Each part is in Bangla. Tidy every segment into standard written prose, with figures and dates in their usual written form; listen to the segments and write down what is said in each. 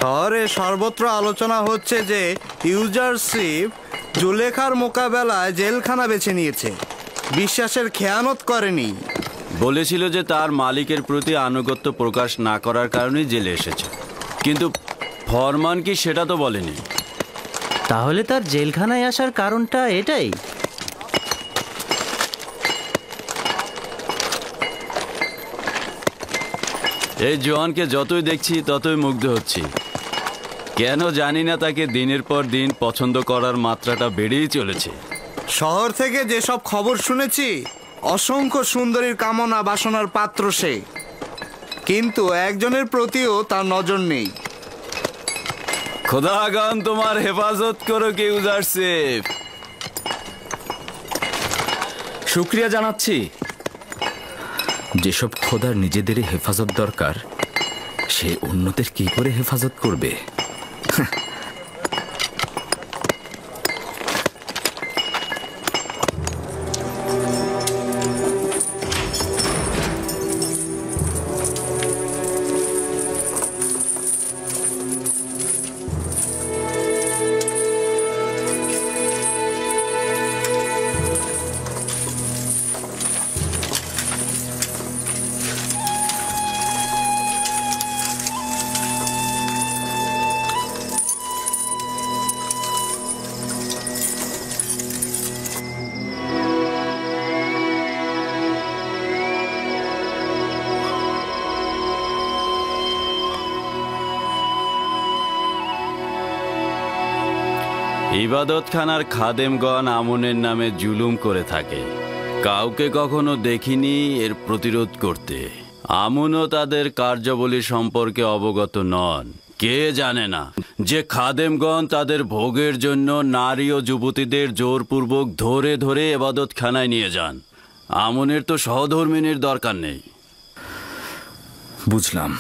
শহরে সর্বত্র আলোচনা হচ্ছে যে ইউজারশিপ জুলেখার মোকাবেলায় জেলখানা বেছে নিয়েছে, বিশ্বাসের খেয়ানত করেনি। বলেছিল যে তার মালিকের প্রতি আনুগত্য প্রকাশ না করার কারণেই জেলে এসেছে, কিন্তু ফরমান কি সেটা তো বলেনি। তাহলে তার জেলখানায় আসার কারণটা এটাই? এই জোয়ানকে যতই দেখছি ততই মুগ্ধ হচ্ছি। কেন জানি না, তাকে দিনের পর দিন পছন্দ করার মাত্রাটা বেড়েই চলেছে। শহর থেকে যেসব খবর শুনেছি, অসংখ্য সুন্দরীর কামনা বাসনার পাত্র সে, কিন্তু একজনের প্রতিও তার নজর নেই। খোদাগণ তোমার হেফাজত করো ইউজারশিপ। শুক্রিয়া জানাচ্ছি। যেসব খোদার নিজেদেরই হেফাজত দরকার, সে অন্যদের কি করে হেফাজত করবে? ইবাদতখানার খাদেমগণ আমনের নামে জুলুম করে থাকে। কাউকে কখনো দেখিনি এর প্রতিরোধ করতে। আমনও তাদের কার্যাবলী সম্পর্কে অবগত নন। কে জানে না যে খাদেমগণ তাদের ভোগের জন্য নারী ও যুবতীদের জোরপূর্বক ধরে ধরে ইবাদতখানায় নিয়ে যান। আমনের তো সহধর্মিনীর দরকার নেই। বুঝলাম।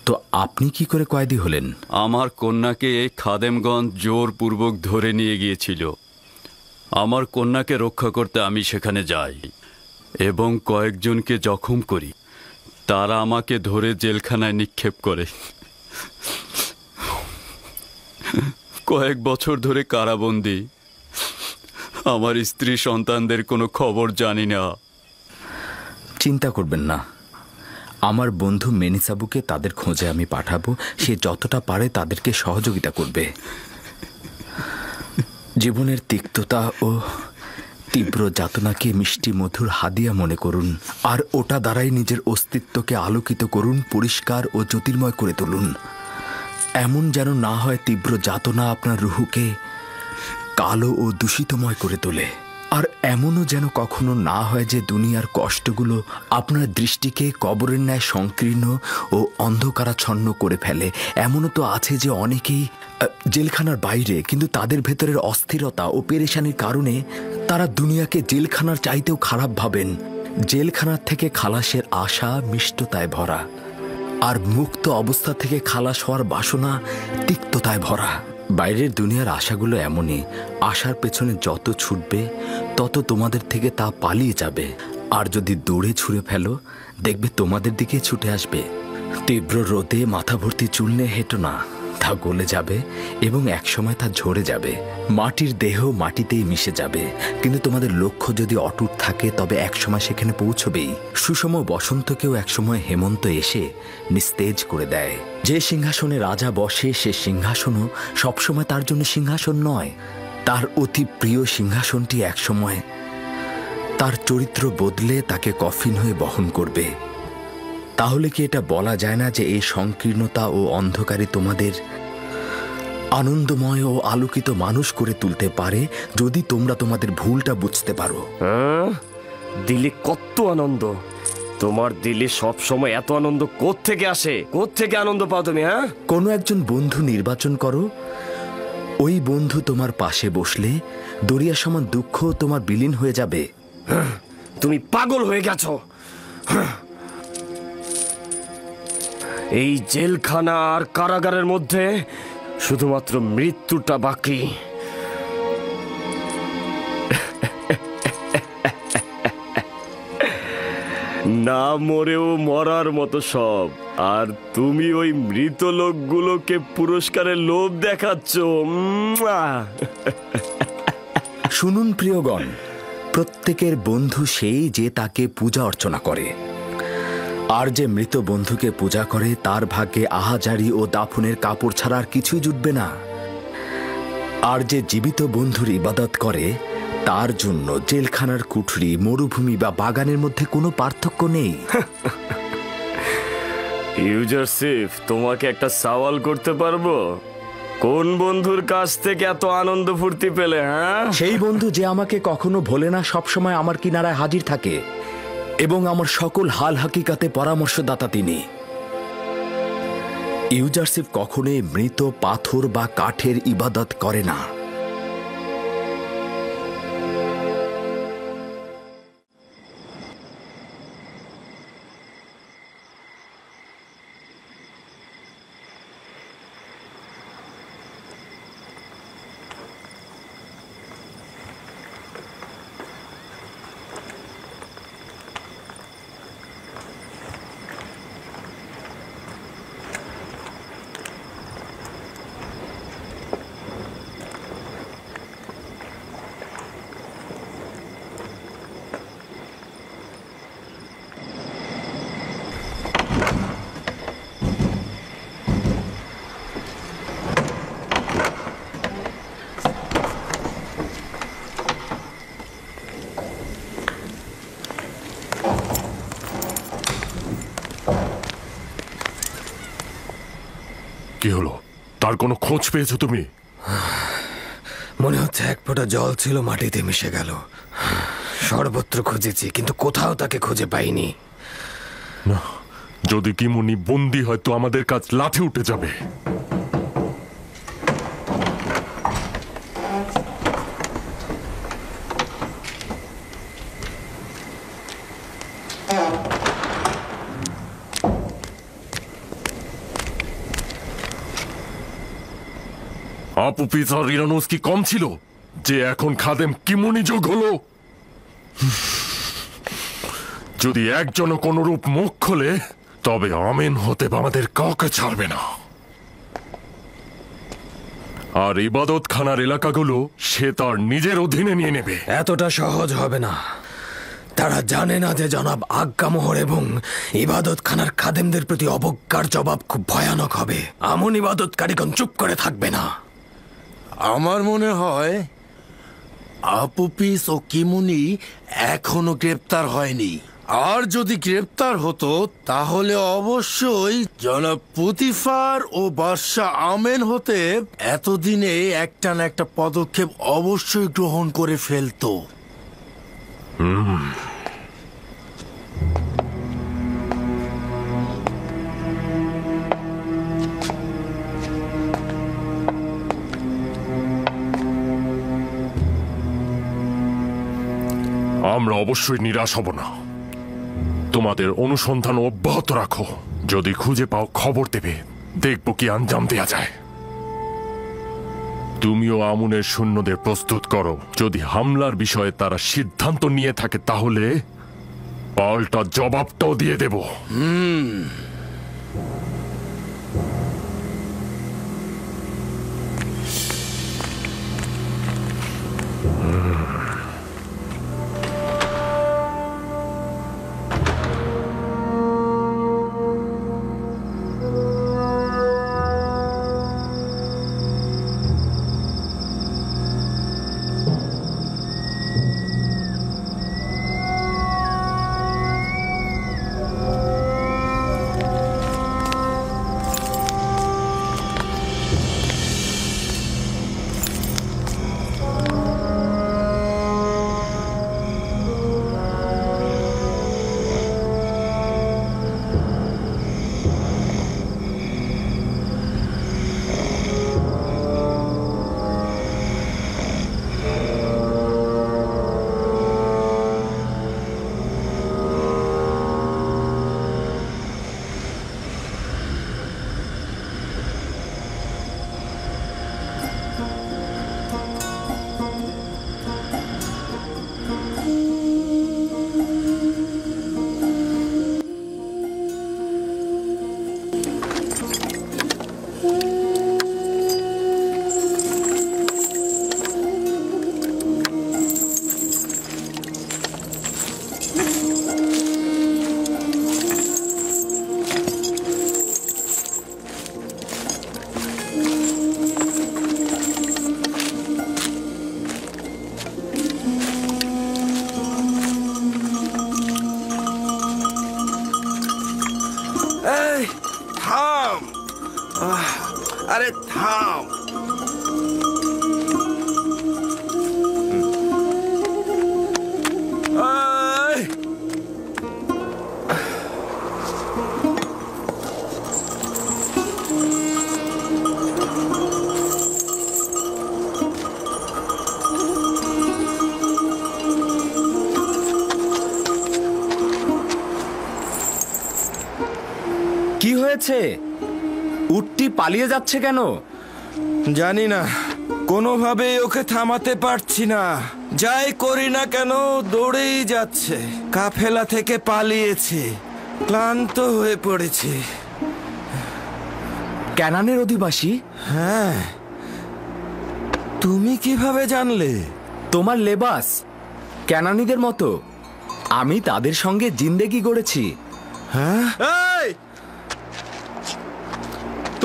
তো আপনি কি করে কয়েদি হলেন? আমার কন্যাকে এই খাদেমগণ জোরপূর্বক ধরে নিয়ে গিয়েছিল। আমার কন্যাকে রক্ষা করতে আমি সেখানে যাই এবং কয়েকজনকে জখম করি। তারা আমাকে ধরে জেলখানায় নিক্ষেপ করে। কয়েক বছর ধরে কারাবন্দী। আমার স্ত্রী সন্তানদের কোনো খবর জানি না। চিন্তা করবেন না, আমার বন্ধু মেনিসাবুকে তাদের খোঁজে আমি পাঠাবো। সে যতটা পারে তাদেরকে সহযোগিতা করবে। জীবনের তিক্ততা ও তীব্র যাতনাকে মিষ্টি মধুর হাদিয়া মনে করুন, আর ওটা দ্বারাই নিজের অস্তিত্বকে আলোকিত করুন, পরিষ্কার ও জ্যোতির্ময় করে তুলুন। এমন যেন না হয় তীব্র যাতনা আপনার রুহুকে কালো ও দূষিতময় করে তোলে, আর এমনও যেন কখনো না হয় যে দুনিয়ার কষ্টগুলো আপনার দৃষ্টিকে কবরের ন্যায় সংকীর্ণ ও অন্ধকারাচ্ছন্ন করে ফেলে। এমনও তো আছে যে অনেকেই জেলখানার বাইরে, কিন্তু তাদের ভেতরের অস্থিরতা ও পেরেশানির কারণে তারা দুনিয়াকে জেলখানার চাইতেও খারাপ ভাবেন। জেলখানার থেকে খালাসের আশা মিষ্টতায় ভরা, আর মুক্ত অবস্থা থেকে খালাস হওয়ার বাসনা তিক্ততায় ভরা। বাইরের দুনিয়ার আশাগুলো এমনই, আশার পেছনে যত ছুটবে তত তোমাদের থেকে তা পালিয়ে যাবে, আর যদি দৌড়ে ছুঁড়ে ফেলো দেখবে তোমাদের দিকে ছুটে আসবে। তীব্র রোদে মাথা ভর্তি চুল নিয়ে হেঁটো না, তা গলে যাবে এবং একসময় তা ঝরে যাবে। মাটির দেহ মাটিতেই মিশে যাবে, কিন্তু তোমাদের লক্ষ্য যদি অটুট থাকে তবে একসময় সেখানে পৌঁছবেই। সুষম বসন্তকেও একসময় হেমন্ত এসে নিস্তেজ করে দেয়। যে সিংহাসনে রাজা বসে সে সিংহাসনও সবসময় তার জন্য সিংহাসন নয়। তার অতি প্রিয় সিংহাসনটি একসময় তার চরিত্র বদলে তাকে কফিন হয়ে বহন করবে। তাহলে কি এটা বলা যায় না যে এই সংকীর্ণতা ও অন্ধকারে তোমাদের আনন্দময় ও আলোকিত মানুষ করে তুলতে পারে, যদি তোমরা তোমাদের ভুলটা বুঝতে পারো? দিলে কত আনন্দ! তোমার দিলে সব সময় এত আনন্দ কোত্থেকে আসে? কোত্থেকে আনন্দ পাও তুমি? কোনো একজন বন্ধু নির্বাচন করো। ওই বন্ধু তোমার পাশে বসলে দরিয়া সমান দুঃখ তোমার বিলীন হয়ে যাবে। তুমি পাগল হয়ে গেছো। এই জেলখানা আর কারাগারের মধ্যে শুধুমাত্র মৃত্যুটা বাকি। না মরেও মরার মতো সব। আর তুমি ওই মৃত লোকগুলোকে পুরস্কারের লোভ দেখাচ্ছ। শুনুন প্রিয়গণ, প্রত্যেকের বন্ধু সেই যে তাকে পূজা অর্চনা করে, আর যে মৃত বন্ধুকে পূজা করে তার ভাগ্যে আহাজারি ও দাফনের কাপড় ছাড়া আর কিছুই জুটবে না। আর যে জীবিত বন্ধুর ইবাদত করে তার জন্য জেলখানার কুঠরি, মরুভূমি বা বাগানের মধ্যে কোনো পার্থক্য নেই। ইউজারসিফ, তোমাকে একটা সওয়াল করতে পারবো? কোন বন্ধুর কাছ থেকে এত আনন্দ ফুর্তি পেলে? হ্যাঁ, সেই বন্ধু যে আমাকে কখনো ভোলে না, সবসময় আমার কিনারায় হাজির থাকে এবং আমার সকল হাল হাকিকাতে পরামর্শদাতা তিনি। ইউজারসিফ কখনোই মৃত পাথর বা কাঠের ইবাদত করে না। কি হলো? তার কোনো খোঁজ পেয়েছো তুমি? মনে হচ্ছে এক ফোঁটা জল ছিল মাটিতে মিশে গেল। সর্বত্র খুঁজেছি কিন্তু কোথাও তাকে খুঁজে পাইনি। না, যদি কিমুনি বন্দি হয় তো আমাদের কাজ লাঠে উঠে যাবে। আপুপিস আর ইরানোস কি কম ছিল যে এখন খাদেম কিমুনি যোগ হলো? যদি একজনও কোনরূপ মুখ খোলে তবে আমেন হতে আমাদের কাউকে ছাড়বে না। আর ইবাদত খানার এলাকাগুলো সে তার নিজের অধীনে নিয়ে নেবে। এতটা সহজ হবে না। তারা জানে না যে জনাব আজ্ঞামোহর এবং ইবাদত খানার খাদেমদের প্রতি অবজ্ঞার জবাব খুব ভয়ানক হবে। আমন ইবাদতকারীগণ চুপ করে থাকবে না। আমার মনে হয় আপুপিস ও কিমুনি এখনো গ্রেপ্তার হয়নি। আর যদি গ্রেপ্তার হতো তাহলে অবশ্যই জনাব পুতিফার ও বাদশা আমেন হতে এতদিনে একটা না একটা পদক্ষেপ অবশ্যই গ্রহণ করে ফেলতো। আমরা অবশ্যই নিরাশ হব না। তোমাদের অনুসন্ধান অব্যাহত রাখো। যদি খুঁজে পাও খবর দেবে, দেখব কি আঞ্জাম দেয়া যায়। তুমিও আমুনের সৈন্যদের প্রস্তুত করো। যদি হামলার বিষয়ে তারা সিদ্ধান্ত নিয়ে থাকে তাহলে পাল্টা জবাবটাও দিয়ে দেব। আরে থাম। আয়! কি হয়েছে? উটটি পালিয়ে যাচ্ছে কেন? জানি না, কোনোভাবেই ওকে থামাতে পারছি না। যাই করি না কেন দৌড়েই যাচ্ছে। কাফেলা থেকে পালিয়েছে, ক্লান্ত হয়ে পড়েছে। ক্যানানের অধিবাসী? হ্যাঁ। তুমি কিভাবে জানলে? তোমার লেবাস ক্যানানীদের মতো। আমি তাদের সঙ্গে জিন্দেগি গড়েছি। হ্যাঁ, এই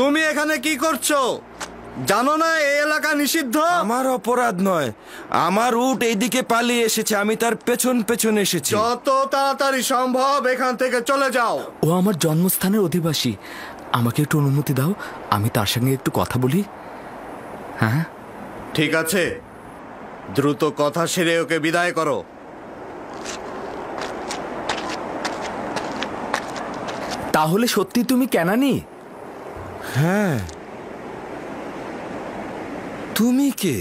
তুমি এখানে কি করছো? জানো না এই এলাকা নিষিদ্ধ? আমার অপরাধ নয়, আমার উট এইদিকে পালিয়ে এসেছে, আমি তার পেছন পেছন এসেছি। যত তাড়াতাড়ি সম্ভব এখান থেকে চলে যাও। ও আমার জন্মস্থানের অধিবাসী। আমাকে একটু অনুমতি দাও, আমি তার সঙ্গে একটু কথা বলি। হ্যাঁ, ঠিক আছে, দ্রুত কথা সেরে ওকে বিদায় করো। তাহলে সত্যি তুমি ক্যানানি? হ্যাঁ। তুমি কে?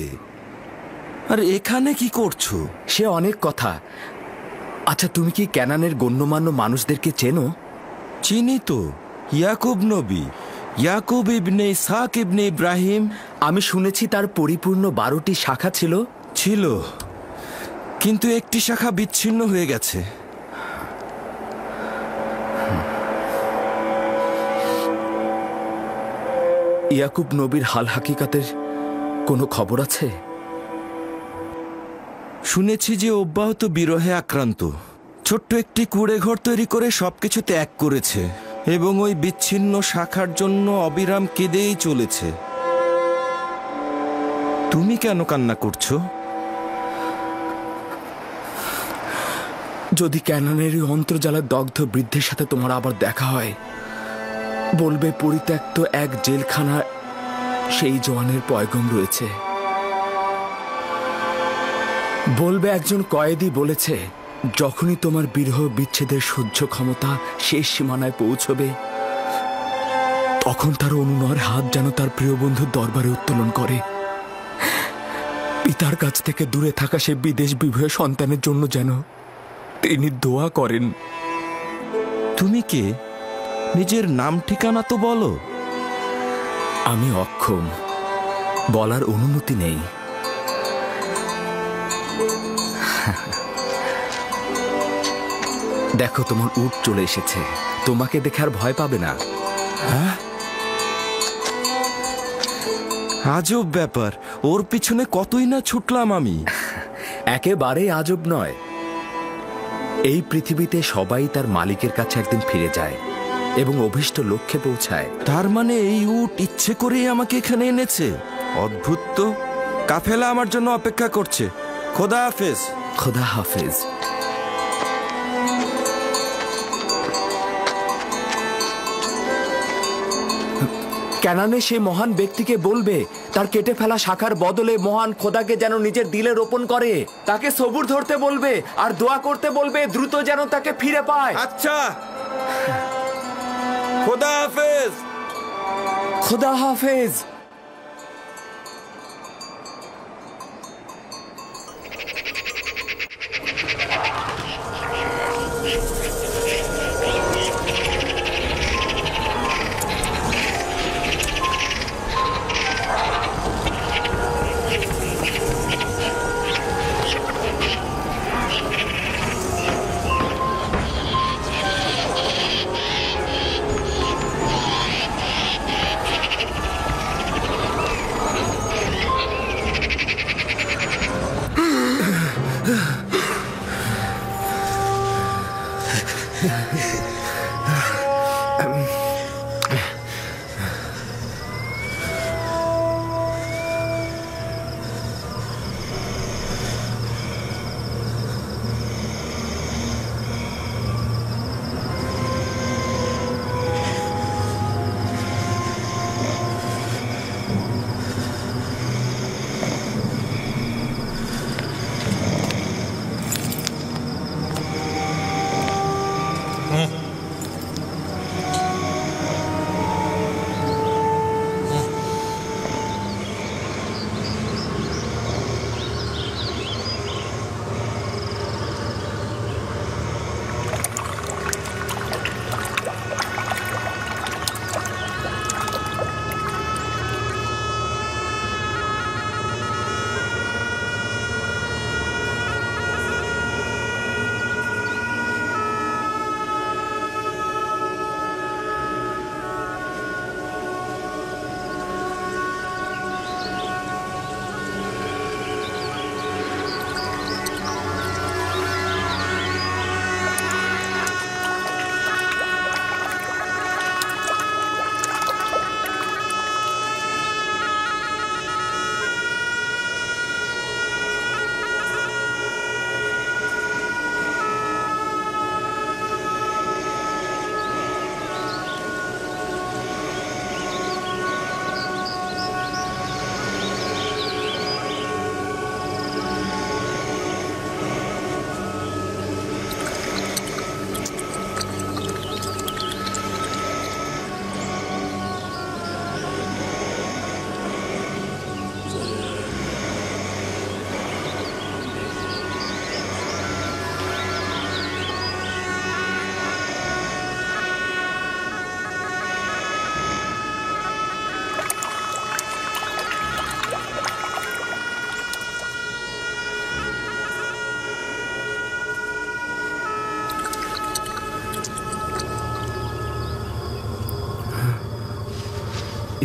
আর এখানে কি করছো? সে অনেক কথা। আচ্ছা, তুমি কি ক্যানানের গণ্যমান্য মানুষদেরকে চেনো? চিনি তো, ইয়াকুব নবী, ইয়াকুব ইবনে ইসহাক ইবনে ইব্রাহিম। আমি শুনেছি তার পরিপূর্ণ 12টি শাখা ছিল। ছিল, কিন্তু একটি শাখা বিচ্ছিন্ন হয়ে গেছে। ইয়াকুব নবীর হাল হাকিকাতের কোনো খবর আছে? শুনেছি যে অব্যাহত বিরহে আক্রান্ত, ছোট্ট একটি কুঁড়ে ঘর তৈরি করে সবকিছু ত্যাগ করেছে এবং ওই বিচ্ছিন্ন শাখার জন্য অবিরাম কেঁদেই চলেছে। তুমি কেন কান্না করছো? যদি ক্যানানের ওই অন্তর্জালের দগ্ধ বৃদ্ধের সাথে তোমার আবার দেখা হয়, বলবে পরিত্যক্ত এক জেলখানা সেই জওয়ানের পয়গম রয়েছে। বলবে একজন কয়েদি বলেছে, যখনই তোমার বিরহ বিচ্ছেদের সহ্য ক্ষমতা শেষ সীমানায় পৌঁছবে, তখন তার অনুনয়ের হাত যেন তার প্রিয় বন্ধুর দরবারে উত্তোলন করে। পিতার কাছ থেকে দূরে থাকা সে বিদেশ বিভূষিত সন্তানের জন্য যেন তিনি দোয়া করেন। তুমি কে? নিজের নাম ঠিকানা তো বলো। আমি অক্ষম, বলার অনুমতি নেই। দেখো, তোমার উট চলে এসেছে, তোমাকে দেখে আর ভয় পাবে না। হ্যাঁ, আজব ব্যাপার, ওর পিছনে কতই না ছুটলাম আমি। একেবারেই আজব নয়। এই পৃথিবীতে সবাই তার মালিকের কাছে একদিন ফিরে যায় এবং অভীষ্ট লক্ষ্যে পৌঁছায়। তার মানে এই উট ইচ্ছে করেই আমাকে এখানে এনেছে? অদ্ভুত তো। কাফেলা আমার জন্য অপেক্ষা করছে। খোদা হাফেজ। খোদা হাফেজ। ক্যানানে সে মহান ব্যক্তিকে বলবে তার কেটে ফেলা শাখার বদলে মহান খোদাকে যেন নিজের দিলে রোপণ করে। তাকে সবুর ধরতে বলবে আর দোয়া করতে বলবে দ্রুত যেন তাকে ফিরে পায়। আচ্ছা, খোদা হাফেজ। খোদা হাফেজ।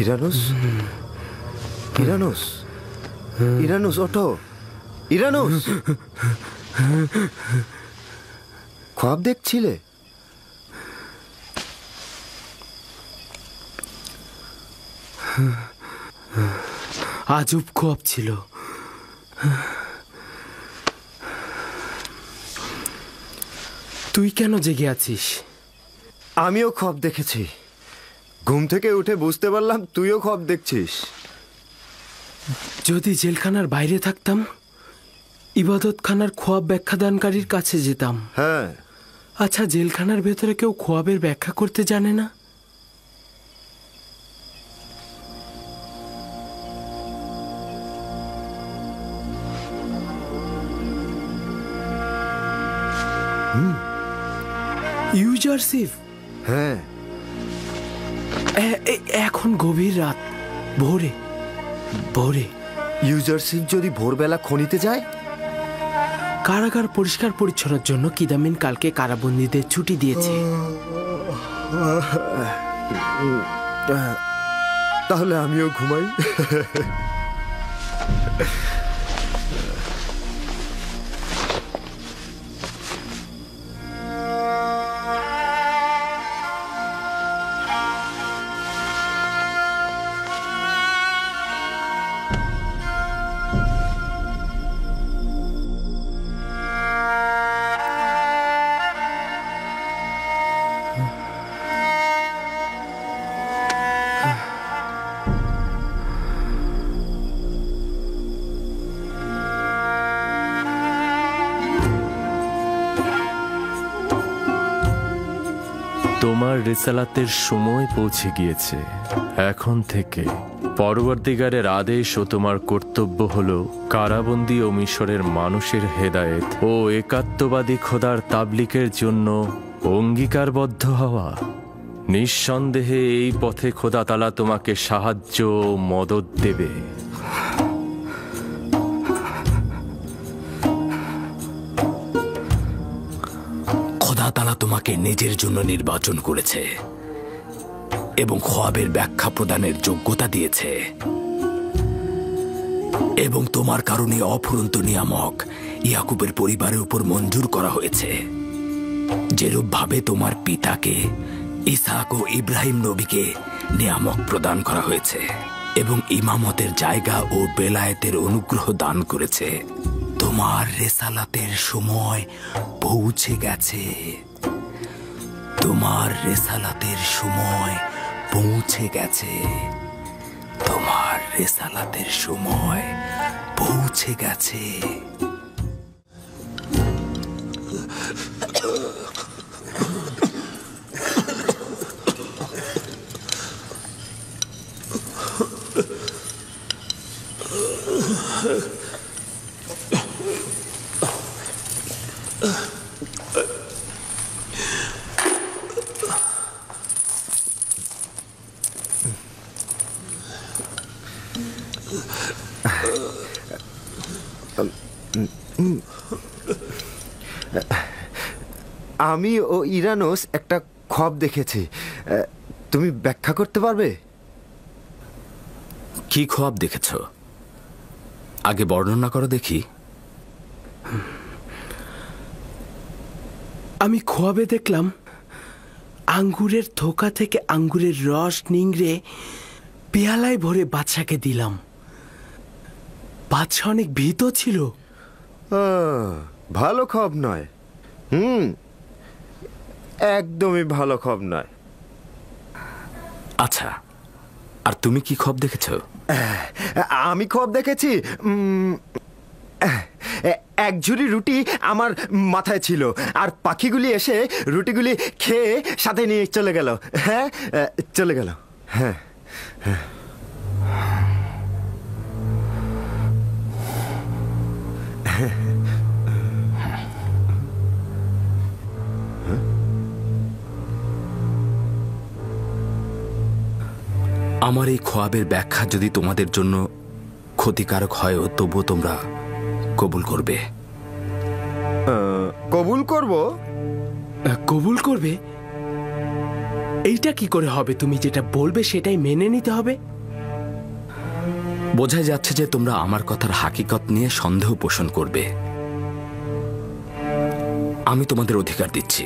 ইরানুস, ইরানুস, ইরানুস, ওঠো। ইরানুস, খ্বাব দেখছিলে? আজব খ্বাব ছিল। তুই কেন জেগে আছিস? আমিও খ্বাব দেখেছি। ঘুম থেকে উঠে বুঝতে পারলাম তুইও খ্বাব দেখছিস। যদি জেলখানার বাইরে থাকতাম, ইবাদতখানার খ্বাব ব্যাখ্যাদানকারীর কাছে যেতাম। হ্যাঁ। আচ্ছা, জেলখানার ভেতরে কেউ খ্বাবের ব্যাখ্যা করতে জানে না? ইউজারশিপ? হ্যাঁ। এখন গভীর রাত, ভোরে ভোরে। ইউজারশিপ যদি ভোরবেলা খনিতে যায়? কারাগার পরিষ্কার পরিচ্ছন্নের জন্য কিদামিন কালকে কারাবন্দীদের ছুটি দিয়েছে। তাহলে আমিও ঘুমাই। তোমার রিসালাতের সময় পৌঁছে গিয়েছে। এখন থেকে পরবর্তীকারের আদেশ ও তোমার কর্তব্য হল কারাবন্দী ও মিশরের মানুষের হেদায়েত ও একাত্মবাদী খোদার তাবলিকের জন্য অঙ্গীকারবদ্ধ হওয়া। নিঃসন্দেহে এই পথে খোদা তাআলা তোমাকে সাহায্য ও মদত দেবে। খোদা তাআলা তোমাকে নিজের জন্য নির্বাচন করেছে এবং খ্বাবের ব্যাখ্যা প্রদানের যোগ্যতা দিয়েছে, এবং তোমার কারণে অফুরন্ত নিয়ামক ইয়াকুবের পরিবারের উপর মঞ্জুর করা হয়েছে, যেরূপ ভাবে তোমার পিতাকে ইসহাক ও ইব্রাহিম নবীকে নিয়ামক প্রদান করা হয়েছে এবং ইমামতের জায়গা ও বেলায়েতের অনুগ্রহ দান করেছে। তোমার রেসালাতের সময় পৌঁছে গেছে। তোমার রেসালাতের সময় পৌঁছে গেছে। তোমার রেসালাতের সময় পৌঁছে গেছে। আমি ও ইরানোস একটা খোয়াব দেখেছি। তুমি ব্যাখ্যা করতে পারবে? কি খোয়াব দেখেছ? আগে বর্ণনা করো দেখি। আমি খোয়াবে দেখলাম আঙ্গুরের থোকা থেকে আঙ্গুরের রস নিংড়ে পেয়ালায় ভরে বাদশাকে দিলাম। বাদশা অনেক ভীত ছিল। ভালো খব নয়। একদমই ভালো খব নয়। আচ্ছা, আর তুমি কি খব দেখেছ? আমি খব দেখেছি, এক ঝুড়ি রুটি আমার মাথায় ছিল, আর পাখিগুলি এসে রুটিগুলি খেয়ে সাথে নিয়ে চলে গেল। হ্যাঁ, চলে গেল। হ্যাঁ, আমার এই খোয়াবের ব্যাখ্যা যদি তোমাদের জন্য ক্ষতিকারক হয় তবুও তোমরা কবুল করবে? কবুল করব। কবুল করবে? এইটা কি করে হবে? তুমি যেটা বলবে সেটাই মেনে নিতে হবে। বোঝাই যাচ্ছে যে তোমরা আমার কথার হাকিকত নিয়ে সন্দেহ পোষণ করবে। আমি তোমাদের অধিকার দিচ্ছি,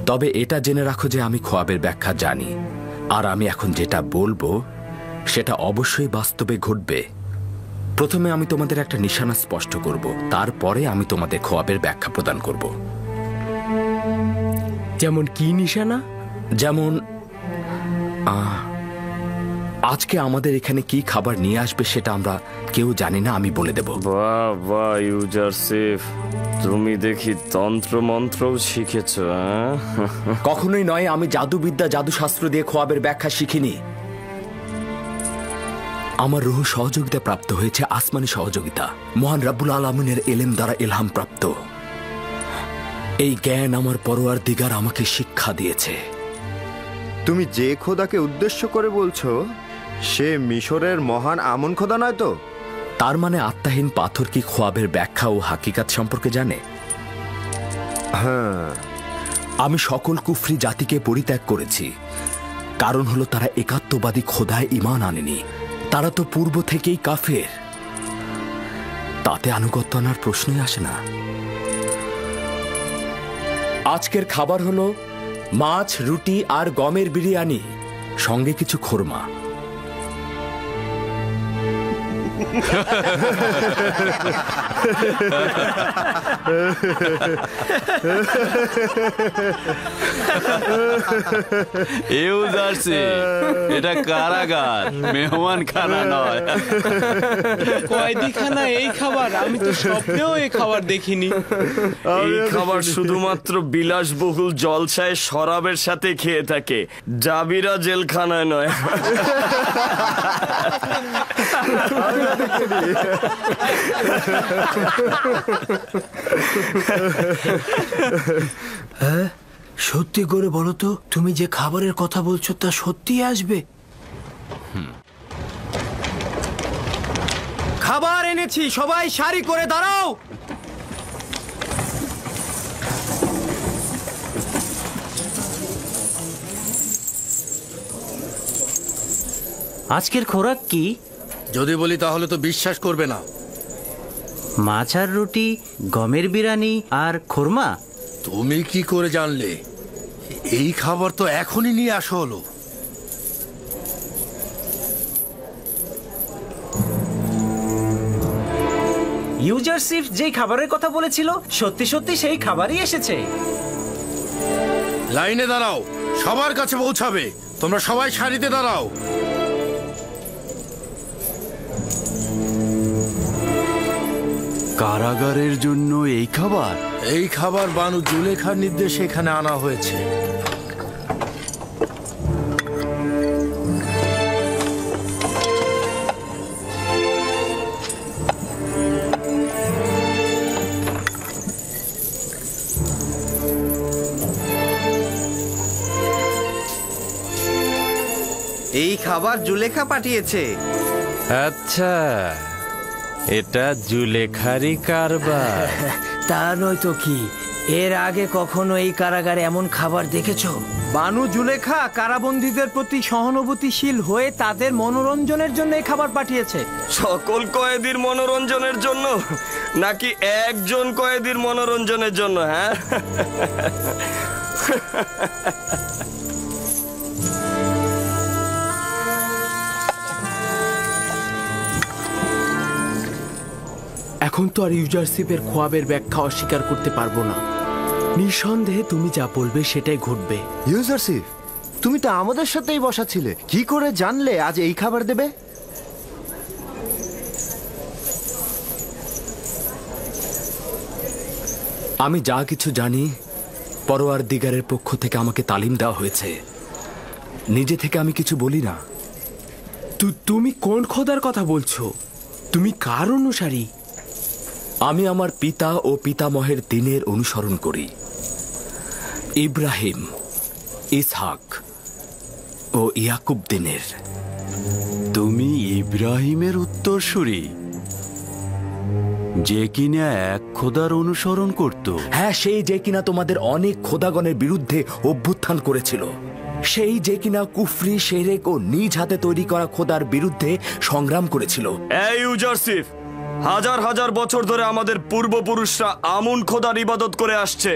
তবে এটা জেনে রাখো যে আমি খোয়াবের ব্যাখ্যা জানি, আর আমি এখন যেটা বলবো সেটা অবশ্যই বাস্তবে ঘটবে। প্রথমে আমি তোমাদের একটা নিশানা স্পষ্ট করব, তারপরে আমি তোমাদের খোয়াবের ব্যাখ্যা প্রদান করব। যেমন কি নিশানা? যেমন আজকে আমাদের এখানে কি খাবার নিয়ে আসবে সেটা আমরা কেউ জানি না, আমি বলে দেব। বাহ বাহ ইউজারসিফ, তুমি দেখি তন্ত্র মন্ত্রও শিখেছ। কখনোই নয়, আমি জাদুবিদ্যা জাদুশাস্ত্র দিয়ে খোয়াবের ব্যাখ্যা শিখিনি। আমার রুহ সহযোগিতা প্রাপ্ত হয়েছে, আসমানি সহযোগিতা, মহান রাব্বুল আলামিনের এলেম দ্বারা ইলহাম প্রাপ্ত। এই জ্ঞান আমার পরওয়ারদিগার আমাকে শিক্ষা দিয়েছে। তুমি যে খোদাকে উদ্দেশ্য করে বলছো সে মিশরের মহান আমন খোদা নয় তো? তার মানে আত্মাহীন পাথর কি খোয়াবের ব্যাখ্যা ও হাকিকাত সম্পর্কে জানে? হ্যাঁ। আমি সকল কুফরি জাতিকে পরিত্যাগ করেছি, কারণ হলো তারা একাত্মবাদী খোদায় ঈমান আনেনি। তারা তো পূর্ব থেকেই কাফের, তাতে আনুগত্য আনার প্রশ্নই আসে না। আজকের খাবার হলো মাছ, রুটি আর গমের বিরিয়ানি, সঙ্গে কিছু খোরমা। এটা কারাগার, মেহমান খানা নয়। কয়েদিখানা এই খাবার? আমি তো স্বপ্নেও এই খাবার দেখিনি। এই খাবার শুধুমাত্র বিলাসবহুল জলসায় শরাবের সাথে খেয়ে থাকে, জাবিরা জেলখানায় নয়। সত্যি করে বলো তো, তুমি যে খাবারের কথা বলছো তা সত্যি আসবে? খাবার এনেছি, সবাই সারি করে দাঁড়াও। আজকের খোরাক কি? যদি বলি তাহলে তো বিশ্বাস করবে না। মাছ আর রুটি, গমের বিরিয়ানি আর খোরমা। তুমি কি করে জানলে? এই খাবার তো এখনই নিয়ে আসা হলো। ইউজারসিফ যেই খাবারের কথা বলেছিল সত্যি সত্যি সেই খাবারই এসেছে। লাইনে দাঁড়াও, সবার কাছে পৌঁছাবে। তোমরা সবাই সারিতে দাঁড়াও। কারাগারের জন্য এই খাবার? এই খাবার বানু জুলেখার নির্দেশে এখানে আনা হয়েছে। এই খাবার জুলেখা পাঠিয়েছে। আচ্ছা, এটা জুলেখারি কারবার। তা নয় তো কি, এর আগে কখনো এই কারাগারে এমন খাবার দেখেছো? বানু জুলেখা কারাবন্দীদের প্রতি সহানুভূতিশীল হয়ে তাদের মনোরঞ্জনের জন্য এই খাবার পাঠিয়েছে। সকল কয়েদির মনোরঞ্জনের জন্য নাকি একজন কয়েদির মনোরঞ্জনের জন্য? হ্যাঁ, এখন তো আর ইউজারশিপের খোয়াবের ব্যাখ্যা অস্বীকার করতে পারবো না। নিঃসন্দেহে তুমি যা বলবে সেটাই ঘটবে। ইউজারশিপ, তুমি তো আমাদের সাথেই বসা ছিলে, কি করে জানলে আজ এই খাবার দেবে? আমি যা কিছু জানি পরওয়ারদিগারের পক্ষ থেকে আমাকে তালিম দেওয়া হয়েছে। নিজে থেকে আমি কিছু বলি না। তুমি কোন খোদার কথা বলছো? তুমি কার অনুসারী? আমি আমার পিতা ও পিতামহের দিনের অনুসরণ করি, ইব্রাহিম, ইসহাক ও ইয়াকুব দিনের। তুমি ইব্রাহিমের উত্তরসূরি, যে কিনা এক খোদার অনুসরণ করত। হ্যাঁ, সেই যে কিনা তোমাদের অনেক খোদাগণের বিরুদ্ধে অভ্যুত্থান করেছিল, সেই যে কিনা কুফরি, শেরেক ও নিজ হাতে তৈরি করা খোদার বিরুদ্ধে সংগ্রাম করেছিল। এই ইউজারশিপ, হাজার হাজার বছর ধরে আমাদের পূর্বপুরুষরা আমুন খোদার ইবাদত করে আসছে।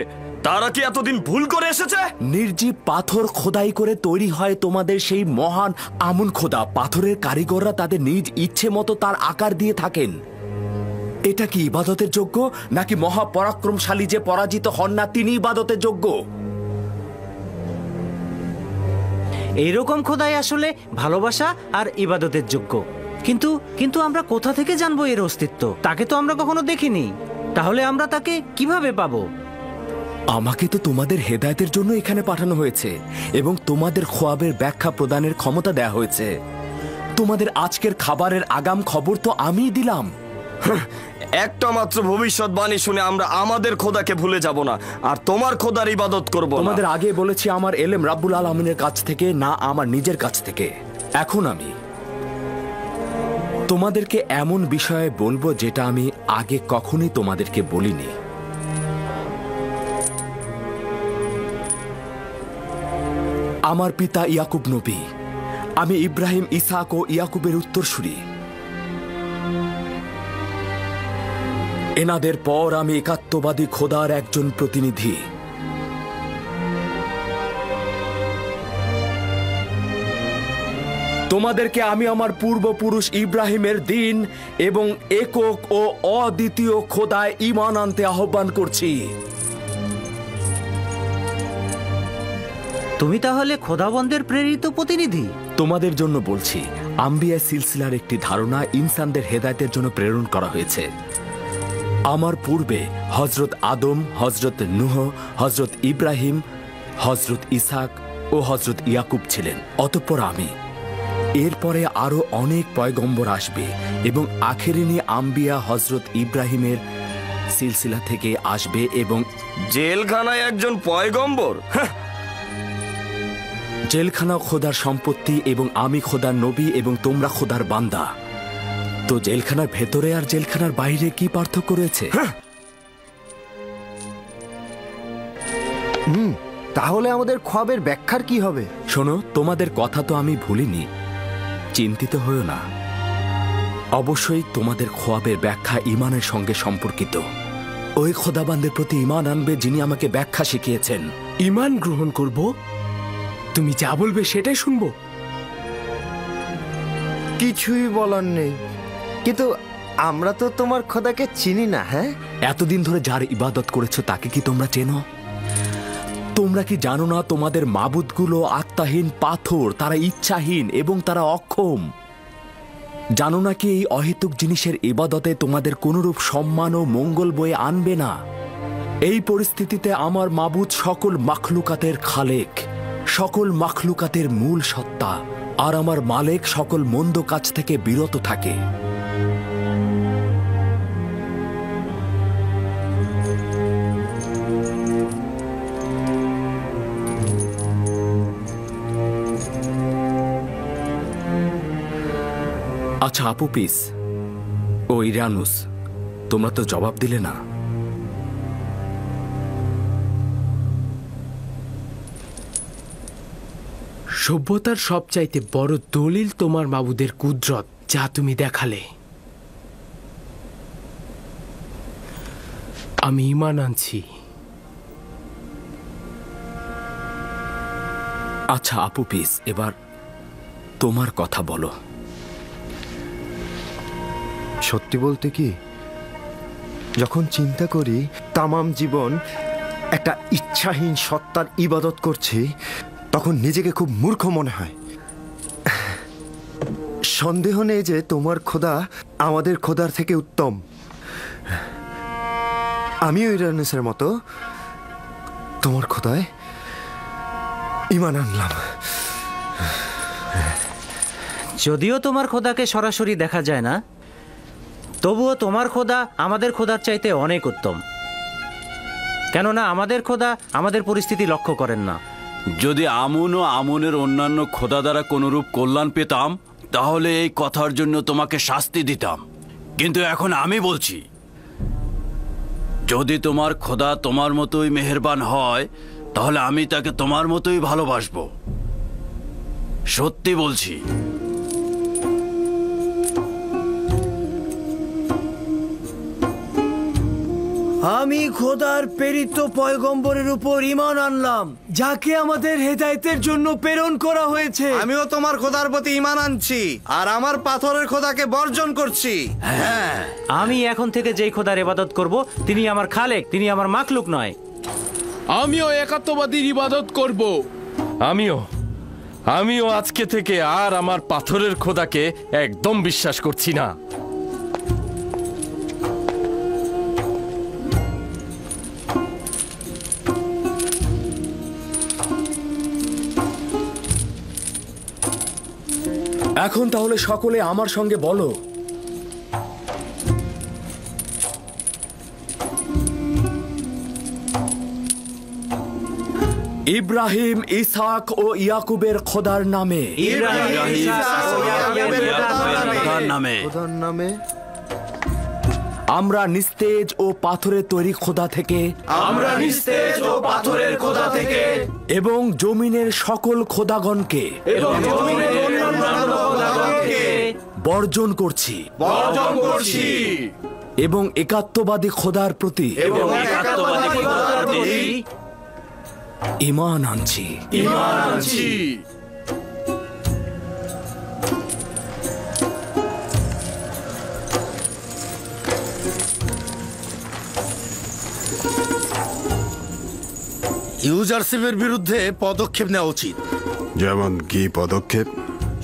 তারা কি এতদিন ভুল করে এসেছে? নির্জীব পাথর খোদাই করে তৈরি হয় তোমাদের সেই মহান আমুন খোদা। পাথরের কারিগররা তাদের নিজ ইচ্ছে মতো তার আকার দিয়ে থাকেন। এটা কি ইবাদতের যোগ্য, নাকি মহাপরাক্রমশালী যে পরাজিত হন না তিনি ইবাদতের যোগ্য? এইরকম খোদাই আসলে ভালোবাসা আর ইবাদতের যোগ্য। কিন্তু কিন্তু আমরা কোথা থেকে জানবো এর অস্তিত্ব? তাকে তো আমরা কখনো দেখিনি। তাহলে আমরা তাকে কিভাবে পাবো? আমাকে তো তোমাদের হেদায়েতের জন্য এখানে পাঠানো হয়েছে এবং তোমাদের খোয়াবের ব্যাখ্যা প্রদানের ক্ষমতা দেয়া হয়েছে। তোমাদের আজকের খাবারের আগাম খবর তো আমিই দিলাম। একটা মাত্র ভবিষ্যৎবাণী শুনে আমরা আমাদের খোদাকে ভুলে যাব না, আর তোমার খোদার ইবাদত করব না। তোমাদের আগে বলেছি আমার এলেম রাব্বুল আলামিনের কাছ থেকে, না আমার নিজের কাছ থেকে। এখন আমি তোমাদেরকে এমন বিষয়ে বলবো যেটা আমি আগে কখনোই তোমাদেরকে বলিনি। আমার পিতা ইয়াকুব নবী, আমি ইব্রাহিম, ইসহাক ও ইয়াকুবের উত্তরসূরি। এনাদের পর আমি একাত্মবাদী খোদার একজন প্রতিনিধি। তোমাদেরকে আমি আমার পূর্বপুরুষ ইব্রাহিমের দিন এবং একক ও অদ্বিতীয় খোদায় ঈমান আনতে আহ্বান করছি। তুমি তাহলে খোদাবন্দের প্রেরিত প্রতিনিধি? তোমাদের জন্য বলছি, আম্বিয়া সিলসিলার একটি ধারণা ইনসানদের হেদায়েতের জন্য প্রেরণ করা হয়েছে। আমার পূর্বে হজরত আদম, হজরত নূহ, হজরত ইব্রাহিম, হজরত ইসহাক ও হজরত ইয়াকুব ছিলেন। অতঃপর আমি। এরপরে আরো অনেক পয়গম্বর আসবে এবং আখেরিনী আম্বিয়া হজরত ইব্রাহিমের সিলসিলা থেকে আসবে। এবং জেলখানায় একজন পয়গম্বর? জেলখানা খোদার সম্পত্তি এবং আমি খোদার নবী এবং তোমরা খোদার বান্দা। তো জেলখানার ভেতরে আর জেলখানার বাইরে কি পার্থক্য রয়েছে? তাহলে আমাদের খোয়াবের ব্যাখ্যার কি হবে? শোনো, তোমাদের কথা তো আমি ভুলিনি, চিন্তিত হও না। অবশ্যই তোমাদের খোয়াবের ব্যাখ্যা ঈমানের সঙ্গে সম্পর্কিত। ওই খোদাবান্দের প্রতি ঈমান আনবে যিনি আমাকে ব্যাখ্যা শিখিয়েছেন। ঈমান গ্রহণ করব? তুমি যা বলবে সেটাই শুনবো। কিছুই বলার নেই, কিন্তু আমরা তো তোমার খোদাকে চিনি না। হ্যাঁ, এতদিন ধরে যার ইবাদত করেছো তাকে কি তোমরা চেনো? তোমরা কি জানো না তোমাদের মাবুদগুলো আত্মাহীন পাথর, তারা ইচ্ছাহীন এবং তারা অক্ষম? জানো না কি এই অহেতুক জিনিসের ইবাদতে তোমাদের কোনরূপ সম্মান ও মঙ্গল বয়ে আনবে না? এই পরিস্থিতিতে আমার মাবুদ সকল মাখলুকাতের খালেক, সকল মাখলুকাতের মূল সত্তা, আর আমার মালেক সকল মন্দ কাজ থেকে বিরত থাকে। আচ্ছা আপুপিস, ও ইরানুস, তোমরা তো জবাব দিলে না। সভ্যতার সবচাইতে বড় দলিল তোমার মাবুদের কুদরত, যা তুমি দেখালে। আমি ঈমান আনছি। আচ্ছা আপু পিস, এবার তোমার কথা বলো। সত্যি বলতে কি, যখন চিন্তা করি তামাম জীবন একটা ইচ্ছাহীন সত্তার ইবাদত করছি, তখন নিজেকে খুব মূর্খ মনে হয়। সন্দেহ নেই যে তোমার খোদা আমাদের খোদার থেকে উত্তম। আমিও ইরানুসের মতো তোমার খোদায় ঈমান আনলাম। যদিও তোমার খোদাকে সরাসরি দেখা যায় না, তবুও তোমার খোদা আমাদের খোদার চাইতে অনেক উত্তম। কেননা আমাদের খোদা আমাদের পরিস্থিতি লক্ষ্য করেন না। যদি আমুন ও আমুনের অন্যান্য খোদা দ্বারা কোনরূপ কল্যাণ পেতাম, তাহলে এই কথার জন্য তোমাকে শাস্তি দিতাম। কিন্তু এখন আমি বলছি, যদি তোমার খোদা তোমার মতোই মেহেরবান হয়, তাহলে আমি তাকে তোমার মতোই ভালোবাসবো। সত্যি বলছি। আমি খোদার প্রেরিত পয়গম্বরের উপর ঈমান আনলাম, যাকে আমাদের হেদায়েতের জন্য প্রেরণ করা হয়েছে। আমিও তোমার খোদার প্রতি ঈমান আনছি, আর আমার পাথরের খোদাকে বর্জন করছি। হ্যাঁ, আমি এখন থেকে যেই খোদার ইবাদত করব, তিনি আমার খালেক, তিনি আমার মাখলুক নয়। আমিও একাত্মবাদীর ইবাদত করব। আমিও আজকে থেকে আর আমার পাথরের খোদাকে একদম বিশ্বাস করছি না। এখন তাহলে সকলে আমার সঙ্গে বলো, ইব্রাহিম, ইসহাক ও ইয়াকুবের খোদার নামে। খোদার নামে আমরা নিস্তেজ ও পাথরের তৈরি খোদা থেকে, এবং জমিনের সকল খোদাগণকে বর্জন করছি এবং একাত্মবাদী খোদার প্রতি ঈমান আনছি। ইউজারশিপের বিরুদ্ধে পদক্ষেপ নেওয়া উচিত। যেমন কি পদক্ষেপ?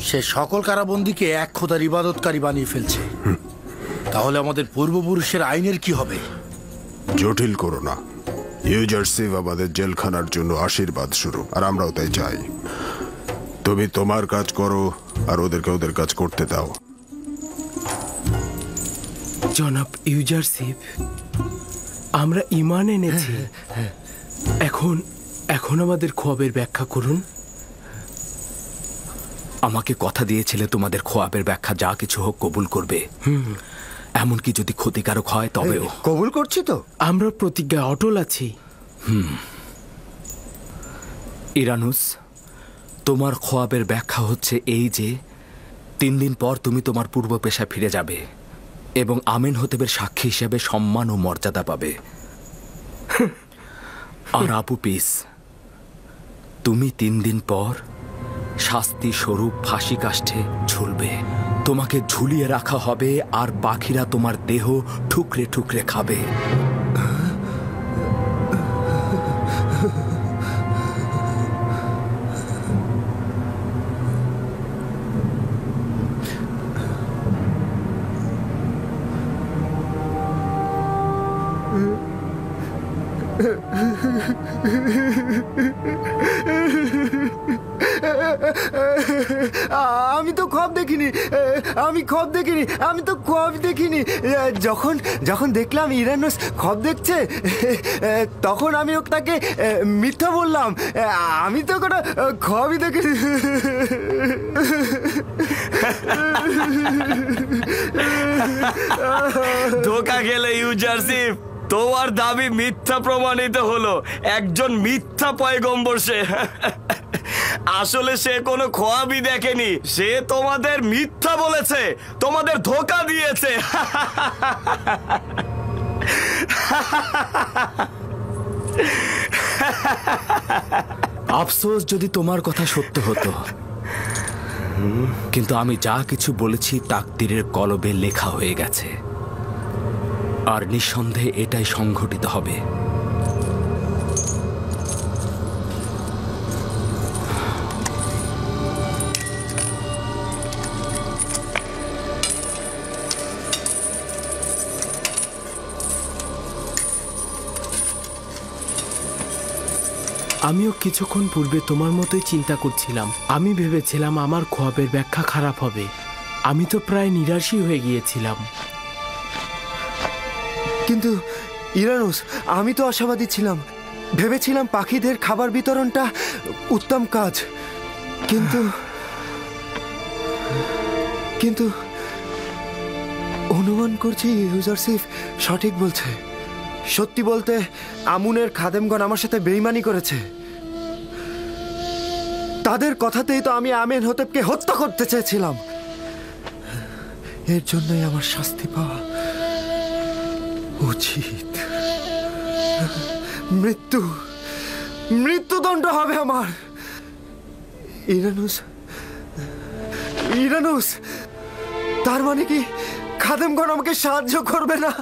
সে সকল কারাবন্দীকে এক খোদার ইবাদতকারী বানিয়ে ফেলছে। তাহলে আমাদের পূর্বপুরুষের আইনের কি হবে? জটিল করো না। ইউজারশিপ আমাদের জেলখানার জন্য আশীর্বাদ স্বরূপ, আর আমরাও তাই চাই। তুমি তোমার কাজ করো, আর ওদেরকে ওদের কাজ করতে দাও। জনাব ইউজারশিপ, আমরা ঈমান এনেছি। এখন আমাদের খোয়াবের ব্যাখ্যা করুন। আমাকে কথা দিয়েছিলে তোমাদের খোয়াবের ব্যাখ্যা যা কিছু হোক কবুল করবে, এমনকি যদি ক্ষতিকারক হয় তবেও। কবুল করছি তো। আমরা প্রতিজ্ঞায় অটল আছি। ইরানুস, তোমার খোয়াবের ব্যাখ্যা হচ্ছে এই যে 3 দিন পর তুমি তোমার পূর্ব পেশায় ফিরে যাবে এবং আমেন হতেবের সাক্ষী হিসেবে সম্মান ও মর্যাদা পাবে। আর আপু পিস, তুমি 3 দিন পর শাস্তি স্বরূপ ফাঁসি কাষ্ঠে ঝুলবে। তোমাকে ঝুলিয়ে রাখা হবে, আর পাখিরা তোমার দেহ ঠুকরে ঠুকরে খাবে। আমি তো খব দেখিনি, আমি খব দেখিনি, আমি তো খব দেখিনি। যখন যখন দেখলাম ইরানুস খব দেখছে, তখন আমি তাকে মিথ্যা বললাম। আমি তো কোনো খবই দেখিনি। ধোকা গেলে ইউজারশিপ, তোমার দাবি মিথ্যা প্রমাণিত হলো। একজন মিথ্যা পয়গম্বর সে। আসলে সে কোনো খোয়াবই দেখেনি, সে তোমাদের মিথ্যা বলেছে, তোমাদের ধোকা দিয়েছে। আফসোস যদি তোমার কথা সত্য হতো, কিন্তু আমি যা কিছু বলেছি তাকদীরের কলবে লেখা হয়ে গেছে, আর নিঃসন্দেহে এটাই সংঘটিত হবে। আমিও কিছুক্ষণ পূর্বে তোমার মতোই চিন্তা করছিলাম। আমি ভেবেছিলাম আমার খোয়াবের ব্যাখ্যা খারাপ হবে। আমি তো প্রায় নিরাশই হয়ে গিয়েছিলাম। কিন্তু ইরানুস, আমি তো আশাবাদী ছিলাম, ভেবেছিলাম পাখিদের খাবার বিতরণটা উত্তম কাজ। কিন্তু কিন্তু অনুমান করছি ইউজারশিপ সঠিক বলছে। সত্যি বলতে আমুনের খাদেমগণ আমার সাথে বেইমানি করেছে। তাদের কথাতেই তো আমি আমেনহোতেবকে হত্যা করতে চেয়েছিলাম। এর জন্যই আমার শাস্তি পাওয়া উচিত। মৃত্যুদণ্ড হবে আমার। ইরানুস, তার মানে কি খাদেমগণ আমাকে সাহায্য করবে না?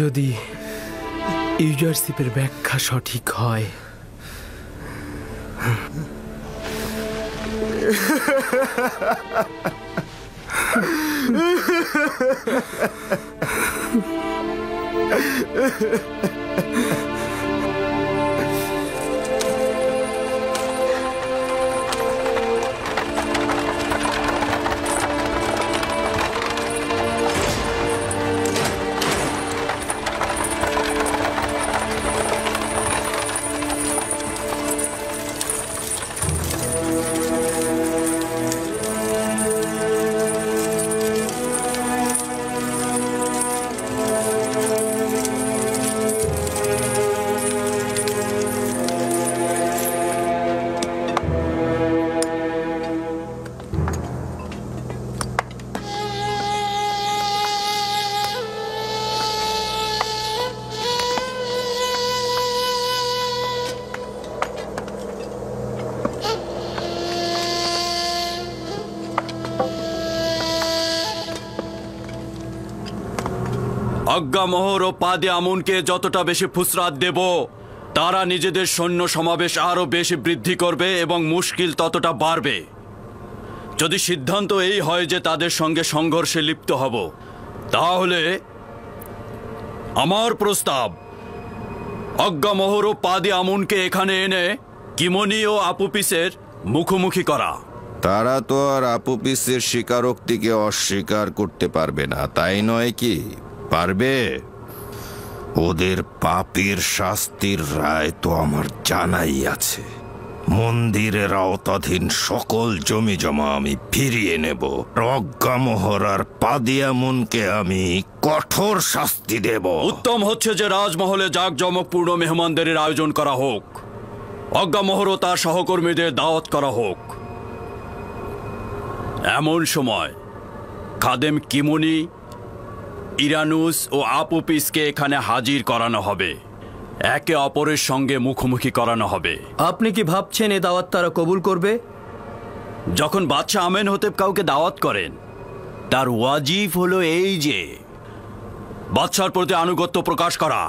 যদি ইউজারশিপের ব্যাখ্যা সঠিক হয়, আজ্ঞামোহর ও পাদে আমুনকে যতটা বেশি ফুসরাত দেব, তারা নিজেদের সৈন্য সমাবেশ আরো বেশি বৃদ্ধি করবে এবং মুশকিল ততটা বাড়বে। যদি সিদ্ধান্ত এই হয় যে তাদের সঙ্গে সংঘর্ষে লিপ্ত হব, তাহলে আমার প্রস্তাব আজ্ঞামোহর ও পাদে আমুনকে এখানে এনে কিমনি ও আপুপিসের মুখোমুখি করা। তারা তো আর আপুপিসের স্বীকারোক্তিকে অস্বীকার করতে পারবে না, তাই নয় কি? পারবে? ওদের পাপের শাস্তির রায় তো আমার জানাই আছে। মন্দিরের আওতাধীন সকল জমি জমা আমি ফিরিয়ে নেব। আজ্ঞামোহর আর পাদিয়ামুনকে আমি কঠোর শাস্তি দেব। উত্তম হচ্ছে যে রাজমহলে জাঁকজমকপূর্ণ মেহমানদের আয়োজন করা হোক। আজ্ঞামোহর ও তার সহকর্মীদের দাওয়াত করা হোক। এমন সময় খাদেম কিমনি, ইরানুস ও আপুপিসকে এখানে হাজির করানো হবে, একে অপরের সঙ্গে মুখোমুখি করানো হবে। আপনি কি ভাবছেন এ দাওয়াত তারা কবুল করবে? যখন বাদশাহ আমেনহোতেব কাউকে দাওয়াত করেন, তার ওয়াজিব হলো এই যে বাদশার প্রতি আনুগত্য প্রকাশ করা।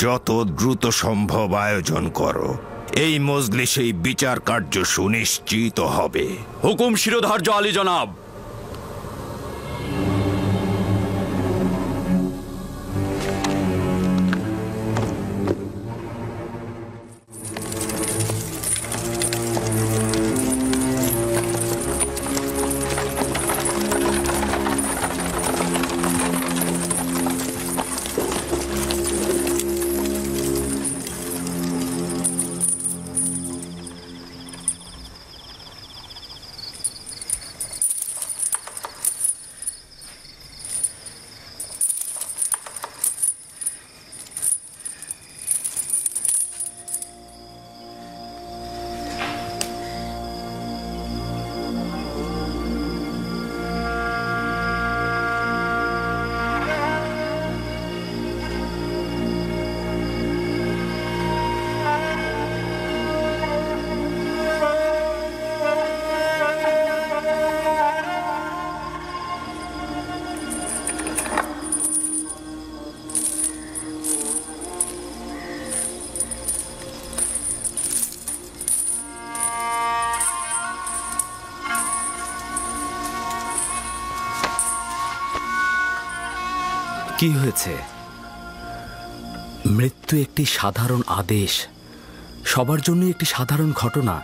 যত দ্রুত সম্ভব আয়োজন করো, এই মজলিসেই বিচার কার্য সুনিশ্চিত হবে। হুকুম শিরোধার্য আলী জনাব। কি হয়েছে? মৃত্যু একটি সাধারণ আদেশ, সবার জন্য একটি সাধারণ ঘটনা।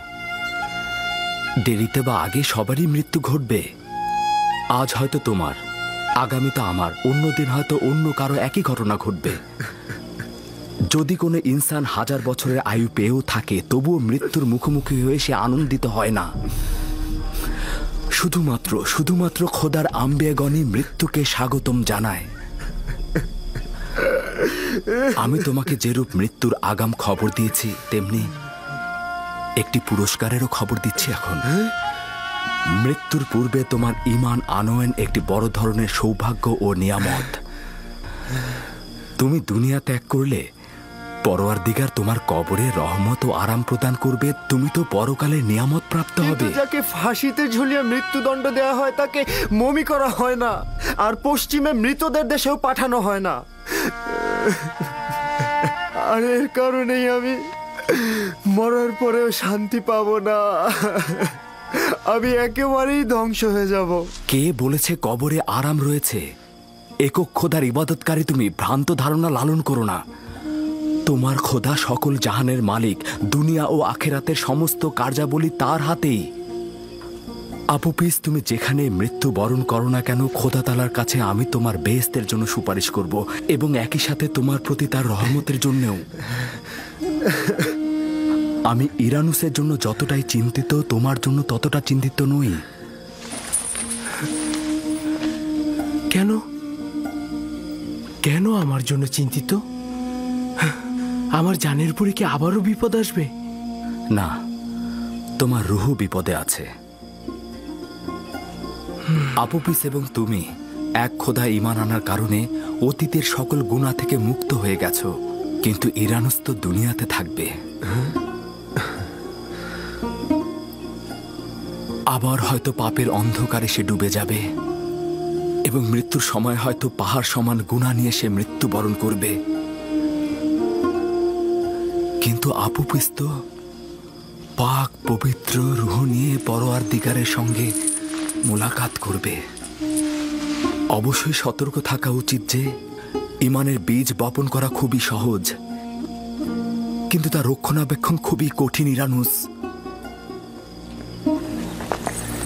দেরিতে বা আগে সবারই মৃত্যু ঘটবে। আজ হয়তো তোমার, আগামীতে আমার, অন্যদিন হয়তো অন্য কারো একই ঘটনা ঘটবে। যদি কোনো ইনসান 1000 বছরের আয়ু পেয়েও থাকে, তবুও মৃত্যুর মুখোমুখি হয়ে সে আনন্দিত হয় না। শুধুমাত্র খোদার আম্বিয়াগণই মৃত্যুকে স্বাগতম জানায়। আমি তোমাকে যেরূপ মৃত্যুর আগাম খবর দিয়েছি, তেমনি একটি পুরস্কারেরও খবর দিচ্ছি এখন। মৃত্যুর পূর্বে তোমার ঈমান আনয়ন একটি বড় ধরনের সৌভাগ্য ও নিয়ামত। তুমি দুনিয়া ত্যাগ করলে পরওয়ারদিগার তোমার কবরে রহমত ও আরাম প্রদান করবে। তুমি তো পরকালে নিয়ামত প্রাপ্ত হবে। যাকে ফাঁসিতে ঝুলিয়ে মৃত্যুদণ্ড দেওয়া হয় তাকে মমি করা হয় না, আর পশ্চিমে মৃতদের দেশেও পাঠানো হয় না। আর এর কারণেই আমি মরার পরেও শান্তি পাবো না। আমি একেবারেই ধ্বংস হয়ে যাব। কে বলেছে কবরে আরাম রয়েছে? একক খোদার ইবাদতকারী তুমি, ভ্রান্ত ধারণা লালন করো না। তোমার খোদা সকল জাহানের মালিক, দুনিয়া ও আখেরাতের সমস্ত কার্যাবলী তার হাতেই। আপুপিস, তুমি যেখানে মৃত্যু বরণ করো না কেন, খোদা তাআলার কাছে আমি তোমার বেহেশতের জন্য সুপারিশ করব, এবং একই সাথে তোমার প্রতি তার রহমতের জন্যও। আমি ইরানুসের জন্য যতটাই চিন্তিত, তোমার জন্য ততটা চিন্তিত নই। কেন কেন আমার জন্য চিন্তিত? আমার জানের পরে কি আবারও বিপদ আসবে? না, তোমার রুহু বিপদে আছে। আপুপিস এবং তুমি এক খোদা ঈমান আনার কারণে অতীতের সকল গুনাহ থেকে মুক্ত হয়ে গেছো, কিন্তু ইরানুস তো দুনিয়াতে থাকবে। আবার হয়তো পাপের অন্ধকারে সে ডুবে যাবে, এবং মৃত্যুর সময় হয়তো পাহাড় সমান গুনাহ নিয়ে সে মৃত্যুবরণ করবে। কিন্তু আপুপিস তো পাক পবিত্র রুহ নিয়ে পরওয়ারদিগারের সঙ্গে মোলাকাত করবে। অবশ্যই সতর্ক থাকা উচিত যে ঈমানের বীজ বপন করা খুবই সহজ, কিন্তু তার রক্ষণাবেক্ষণ খুবই কঠিন। ইরানুস,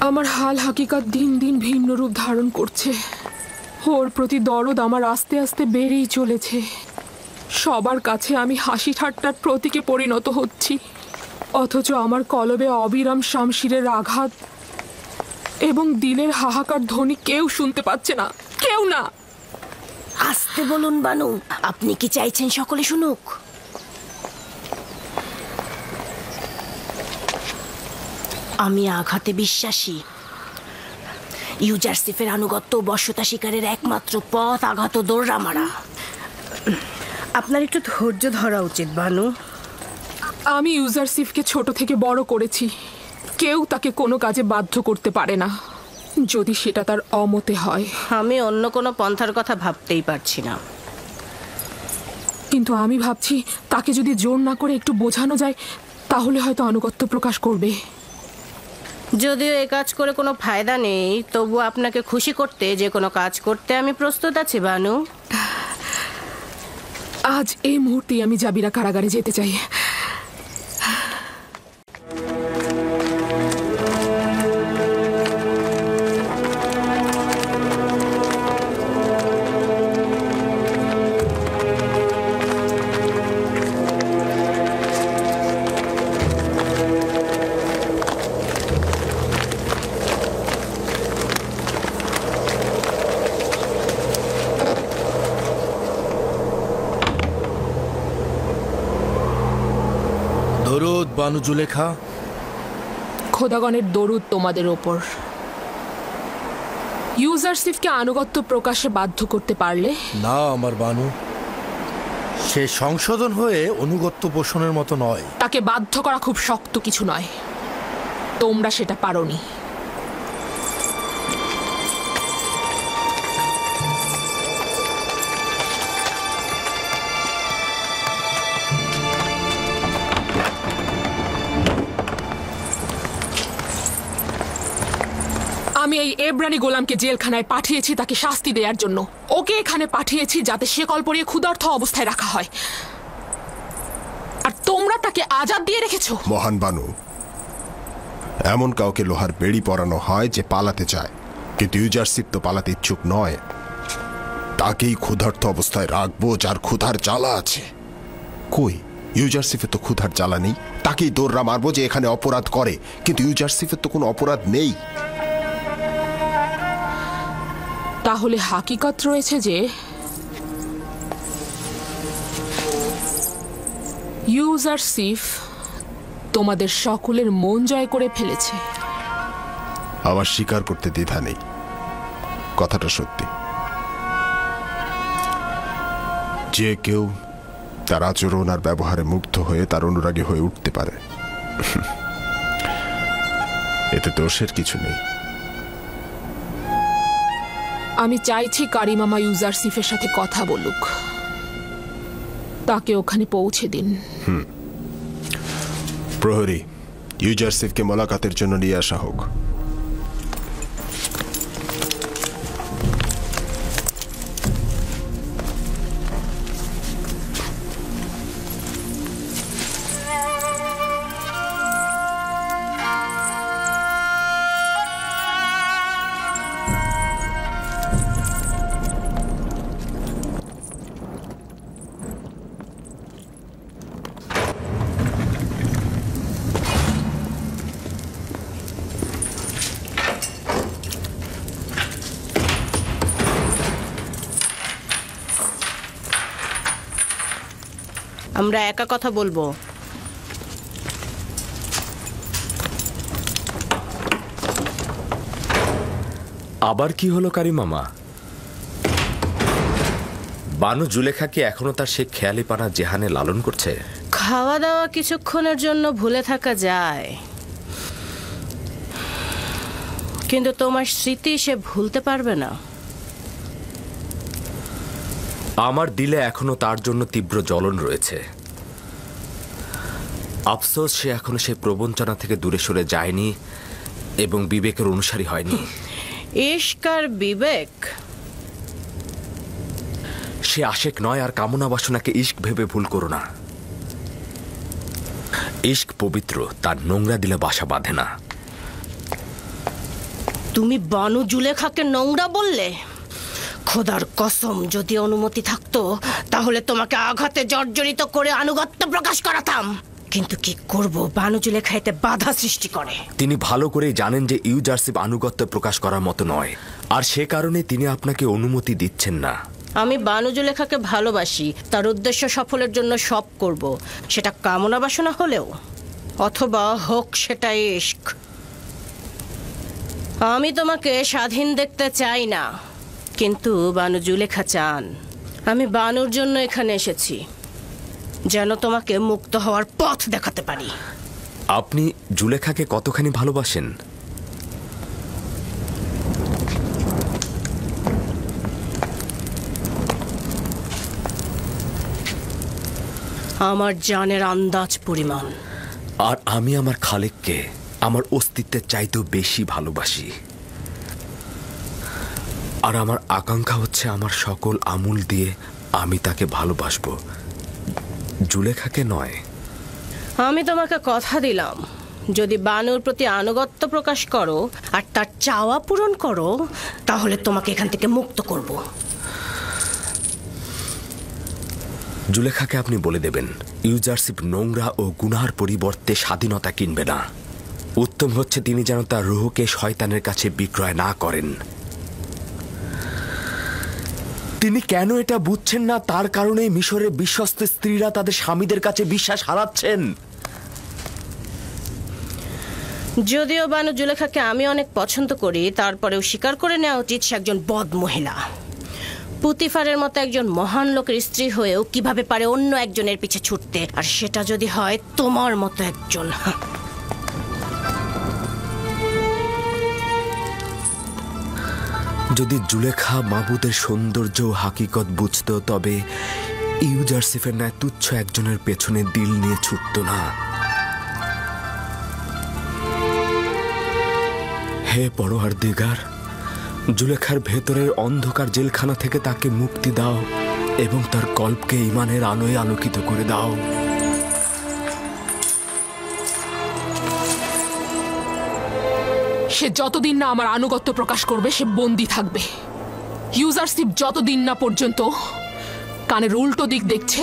আমার হাল হাকিকত দিন দিন ভিন্ন রূপ ধারণ করছে। ওর প্রতি দরদ আমার আস্তে আস্তে বেড়েই চলেছে। সবার কাছে আমি হাসি ঠাট্টার প্রতীকে পরিণত হচ্ছি, অথচ আমার কলবে অবিরাম শামশিরের আঘাত এবং দিলের হাহাকার ধ্বনি কেউ শুনতে পাচ্ছে না, কেউ না। আস্তে বলুন বানু, আপনি কি চাইছেন সকলে শুনুক? আমি আঘাতে বিশ্বাসী। ইউজারসিফের আনুগত্য ও বশ্যতা শিকারের একমাত্র পথ আঘাত ও দৌড়া মারা। আপনার একটু ধৈর্য ধরা উচিত বানু। আমি ইউজারসিফকে ছোট থেকে বড় করেছি। কেউ তাকে কোনো কাজে বাধ্য করতে পারে না, যদি সেটা তার অমতে হয়। আমি অন্য কোনো পন্থার কথা ভাবতেই পারছি না। কিন্তু আমি ভাবছি তাকে যদি জোর না করে একটু বোঝানো যায়, তাহলে হয়তো আনুগত্য প্রকাশ করবে। যদিও এই কাজ করে কোনো ফায়দা নেই, তবু আপনাকে খুশি করতে যে কোনো কাজ করতে আমি প্রস্তুত আছি বানু। আজ এই মুহূর্তেই আমি জাবিরা কারাগারে যেতে চাই। দরুদ বানু জুলেখা। খোদাগণের দরুদ তোমাদের ওপর। ইউজারসিফকে আনুগত্য প্রকাশে বাধ্য করতে পারলে? না আমার বানু, সে সংশোধন হয়ে অনুগত্য পোষণের মতো নয়। তাকে বাধ্য করা খুব শক্ত কিছু নয়, তোমরা সেটা পারোনি। আমি এই এব্রানি গোলামকে জেলখানায় পাঠিয়েছি তাকে শাস্তি দেওয়ার জন্য। ওকে এখানে পাঠিয়েছি যাতে শেকল পরিয়ে ক্ষুধার্ত অবস্থায় রাখা হয়, আর তোমরা তাকে আজাদ দিয়ে রেখেছো। মহান বানু, এমন কাউকে লোহার বেড়ি পরানো হয় যে পালাতে চায়, কিন্তু ইউজারশিপ তো পালাতে ইচ্ছুক নয়। তাকেই ক্ষুধার্ত অবস্থায় রাখবো যার ক্ষুধার জ্বালা আছে। কই, ইউজারশিপের তো ক্ষুধার জ্বালা নেই। তাকেই দৌড়রা মারবো যে এখানে অপরাধ করে, কিন্তু ইউজারশিপের তো কোনো অপরাধ নেই। তাহলে হাকিকত রয়েছে যে ইউজারশিপ তোমাদের সকলের মন জয় করে ফেলেছে। আমার স্বীকার করতে দ্বিধা নেই, কথাটা সত্যি। যে কেউ তার আচরণ আর ব্যবহারে মুগ্ধ হয়ে তার অনুরাগী হয়ে উঠতে পারে, এতে দোষের কিছু নেই। আমি চাইছি কারিমামা ইউজারশিপের সাথে কথা বলুক, তাকে ওখানে পৌঁছে দিন। প্রহরী, ইউজারশিপকে মোলাকাতের জন্য নিয়ে আসা হোক। আমরা একা কথা বলবো। আবার কি হলো কারিমামা? বানু জুলেখাকে এখনো তার সে খেয়ালিপানা জেহানে লালন করছে? খাওয়া দাওয়া কিছুক্ষণের জন্য ভুলে থাকা যায়, কিন্তু তোমার স্মৃতি সে ভুলতে পারবে না। আমার দিলে এখনো তার জন্য তীব্র জ্বলন রয়েছে। আফসোস সে এখনো সে প্রবঞ্চনা থেকে দূরে সরে যায়নি এবং বিবেকের অনুসারী হয়নি। ইশক আর বিবেক, সে আশেক নয়, আর কামনা বাসনাকে ইশক ভেবে ভুল করো না। ইশক পবিত্র, তার নোংরা দিলে বাসা বাঁধে না। তুমি বানু জুলেখাকে নোংরা বললে? খোদার কসম, যদি অনুমতি থাকতো তাহলে তোমাকে আঘাতে জর্জরিত করে আনুগত্য প্রকাশ করাতাম, কিন্তু কি করব, বানু জুলেখা এতে বাধা সৃষ্টি করে। তিনি ভালো করেই জানেন যে ইউজারশিপ আনুগত্য প্রকাশ করার মতো নয়, আর সে কারণে তিনি আপনাকে অনুমতি দিচ্ছেন না। আমি বানু জুলেখাকে ভালোবাসি, তার উদ্দেশ্য সফলের জন্য সব করব, সেটা কামনা বাসনা হলেও অথবা হোক সেটা ইশক। আমি তোমাকে স্বাধীন দেখতে চাই না, কিন্তু বানু জুলেখা চান। আমি বানুর জন্য এখানে এসেছি, যেন তোমাকে মুক্ত হওয়ার পথ দেখাতে পারি। আপনি জুলেখাকে কতখানি ভালোবাসেন? আমার জানের আন্দাজ পরিমাণ। আর আমি আমার খালেককে আমার অস্তিত্বের চাইতেও বেশি ভালোবাসি, আর আমার আকাঙ্ক্ষা হচ্ছে আমার সকল আমূল দিয়ে আমি তাকে ভালোবাসবো, জুলেখাকে নয়। আমি তোমাকে কথা দিলাম, যদি বানুর প্রতি আনুগত্য প্রকাশ করো আর তার চাওয়া পূরণ করো, তাহলে তোমাকে এখান থেকে মুক্ত করব। জুলেখাকে আপনি বলে দেবেন ইউজারশিপ নোংরা ও গুনার পরিবর্তে স্বাধীনতা কিনবে না। উত্তম হচ্ছে তিনি যেন তার রুহকে শয়তানের কাছে বিক্রয় না করেন। তিনি কেন এটা বুঝছেন না, তার কারণে মিশরের বিশ্বস্ত স্ত্রীরা তাদের স্বামীদের কাছে বিশ্বাস হারাচ্ছেন। যদিও বানু জুলেখাকে আমি অনেক পছন্দ করি, তারপরেও স্বীকার করে নেওয়া উচিত সে একজন বদ মহিলা। পুতিফারের মতো একজন মহান লোকের স্ত্রী হয়েও কিভাবে পারে অন্য একজনের পিছে ছুটতে, আর সেটা যদি হয় তোমার মতো একজন। যদি জুলেখা মাবুদের সৌন্দর্য ও হাকিকত বুঝত, তবে ইউজারশিপের ন্যায় তুচ্ছ একজনের পেছনে দিল নিয়ে ছুটত না। হে হে পরওয়ারদিগার, জুলেখার ভেতরের অন্ধকার জেলখানা থেকে তাকে মুক্তি দাও এবং তার কল্পকে ঈমানের আলোয় আলোকিত করে দাও। সে যতদিন না আমার আনুগত্য প্রকাশ করবে সে বন্দী থাকবে। ইউজারশিপ যতদিন না পর্যন্ত কানের উল্টো দিক দেখছে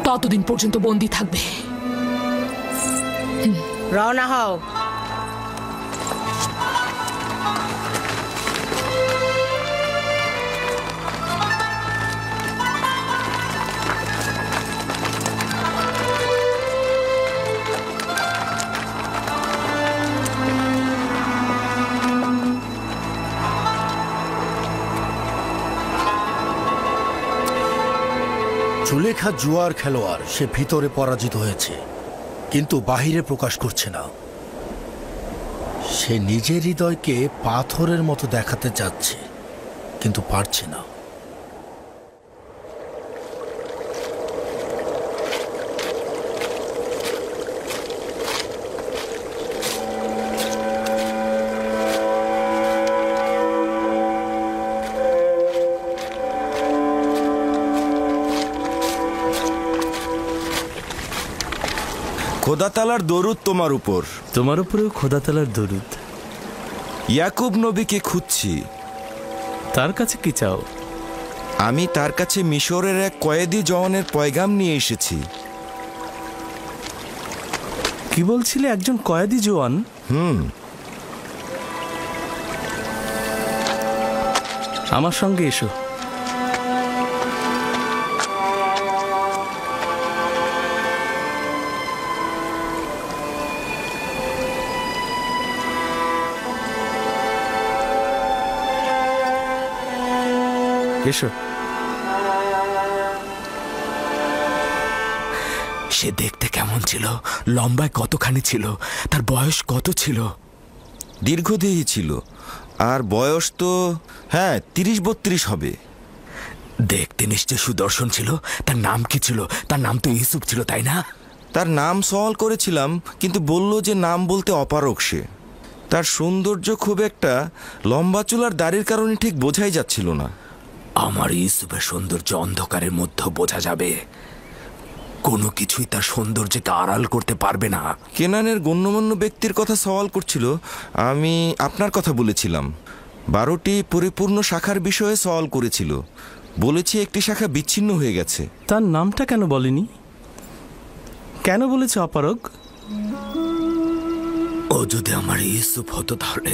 ততদিন পর্যন্ত বন্দী থাকবে। রওনা হও। জুলেখা জুয়ার খেলোয়াড়, সে ভিতরে পরাজিত হয়েছে কিন্তু বাহিরে প্রকাশ করছে না। সে নিজের হৃদয়কে পাথরের মতো দেখাতে চাচ্ছে কিন্তু পারছে না। খোদাতালার দরুদ তোমার উপর। তোমার উপরেও খোদাতালার দরুদ। ইয়াকুব নবীকে খুঁজছি। তার কাছে কি চাও? আমি তার কাছে মিশরের এক কয়েদি জওয়ানের পয়গাম নিয়ে এসেছি। কি বলছিলে? একজন কয়েদি জওয়ান? আমার সঙ্গে এসো। এসো। সে দেখতে কেমন ছিল? লম্বায় কতখানি ছিল? তার বয়স কত ছিল? দীর্ঘদেহী ছিল, আর বয়স তো 30-32 হবে। দেখতে নিশ্চয় সুদর্শন ছিল। তার নাম কি ছিল? তার নাম তো ইউসুফ ছিল, তাই না? তার নাম সওয়াল করেছিলাম কিন্তু বলল যে নাম বলতে অপারগ সে। তার সৌন্দর্য খুব একটা লম্বা চুলার দাড়ির কারণে ঠিক বোঝাই যাচ্ছিল না। আমার ইউসুফের সৌন্দর্য অন্ধকারের মধ্যে বোঝা যাবে, কোনো কিছুই তার সৌন্দর্যকে আড়াল করতে পারবে না। কেনানের গণ্যমান্য ব্যক্তির কথা সওয়াল করছিল, আমি আপনার কথা বলেছিলাম। 12টি পরিপূর্ণ শাখার বিষয়ে সওয়াল করেছিল, বলেছি একটি শাখা বিচ্ছিন্ন হয়ে গেছে। তার নামটা কেন বলেনি? কেন বলেছে অপারগ? ও যদি আমার ইউসুফ হতো তাহলে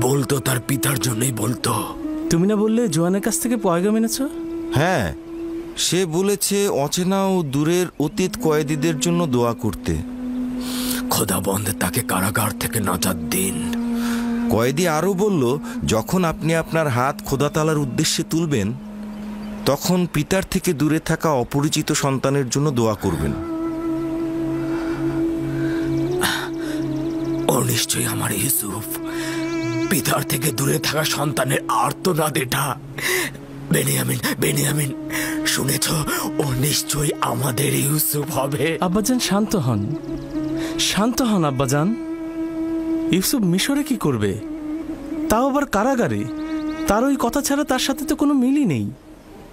বলতো তার পিতার জন্যই বলতো। তুমি না বললে জোয়ানের কাছ থেকে পয়গাম এনেছ? হ্যাঁ, সে বলেছে অচেনা ও দূরের অতীত কয়েদিদের জন্য দোয়া করতে। খোদাবন্দে তাকে কারাগার থেকে নাজাত দিন। কয়েদি আরও বলল, যখন আপনি আপনার হাত খোদাতালার উদ্দেশ্যে তুলবেন তখন পিতার থেকে দূরে থাকা অপরিচিত সন্তানের জন্য দোয়া করবেন। ও নিশ্চয়ই আমার ইউসুফ। পিতার থেকে দূরে থাকা সন্তানের আর্তনাদ এটা। বেনিয়ামিন, বেনিয়ামিন, শুনেছ? ও নিশ্চয়ই আমাদের ইউসুফ হবে। আব্বাজান শান্ত হন, শান্ত হন আব্বাজান। ইউসুফ মিশরে কি করবে? তাও আবার কারাগারে। তার ওই কথা ছাড়া তার সাথে তো কোনো মিলই নেই।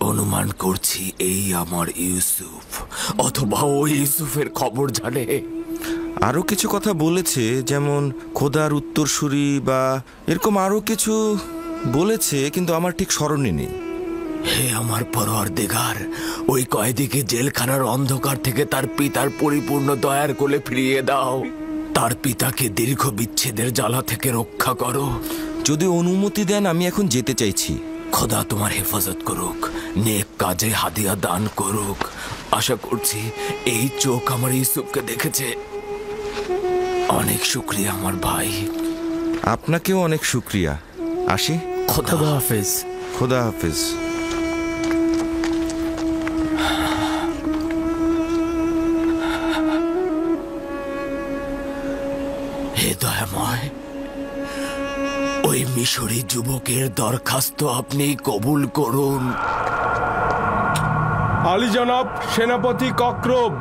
অনুমান করছি এই আমার ইউসুফ, অথবা ওই ইউসুফের খবর জানে। আরো কিছু কথা বলেছে, যেমন খোদার উত্তরসূরি বা এরকম আরো কিছু বলেছে, কিন্তু আমার ঠিক স্মরণে নেই। হে আমার পরওয়ারদিগার, ওই কয়েদিকে জেলখানার অন্ধকার থেকে তার পিতার পরিপূর্ণ দয়ার কোলে ফিরিয়ে দাও। তার পিতাকে দীর্ঘ বিচ্ছেদের জ্বালা থেকে রক্ষা করো। যদি অনুমতি দেন আমি এখন যেতে চাইছি। খোদা তোমার হেফাজত করুক, নেক কাজে হাদিয়া দান করুক। আশা করছি এই চোখ আমার ইউসুফকে দেখেছে। অনেক শুক্রিয়া আমার ভাই। আপনাকেও অনেক শুক্রিয়া। আসি। খোদা হাফেজ। খোদা হাফেজ। হে দয়াময়, ওই মিশরী যুবকের দরখাস্ত আপনি কবুল করুন। আলী জনাব, সেনাপতি কক্রব।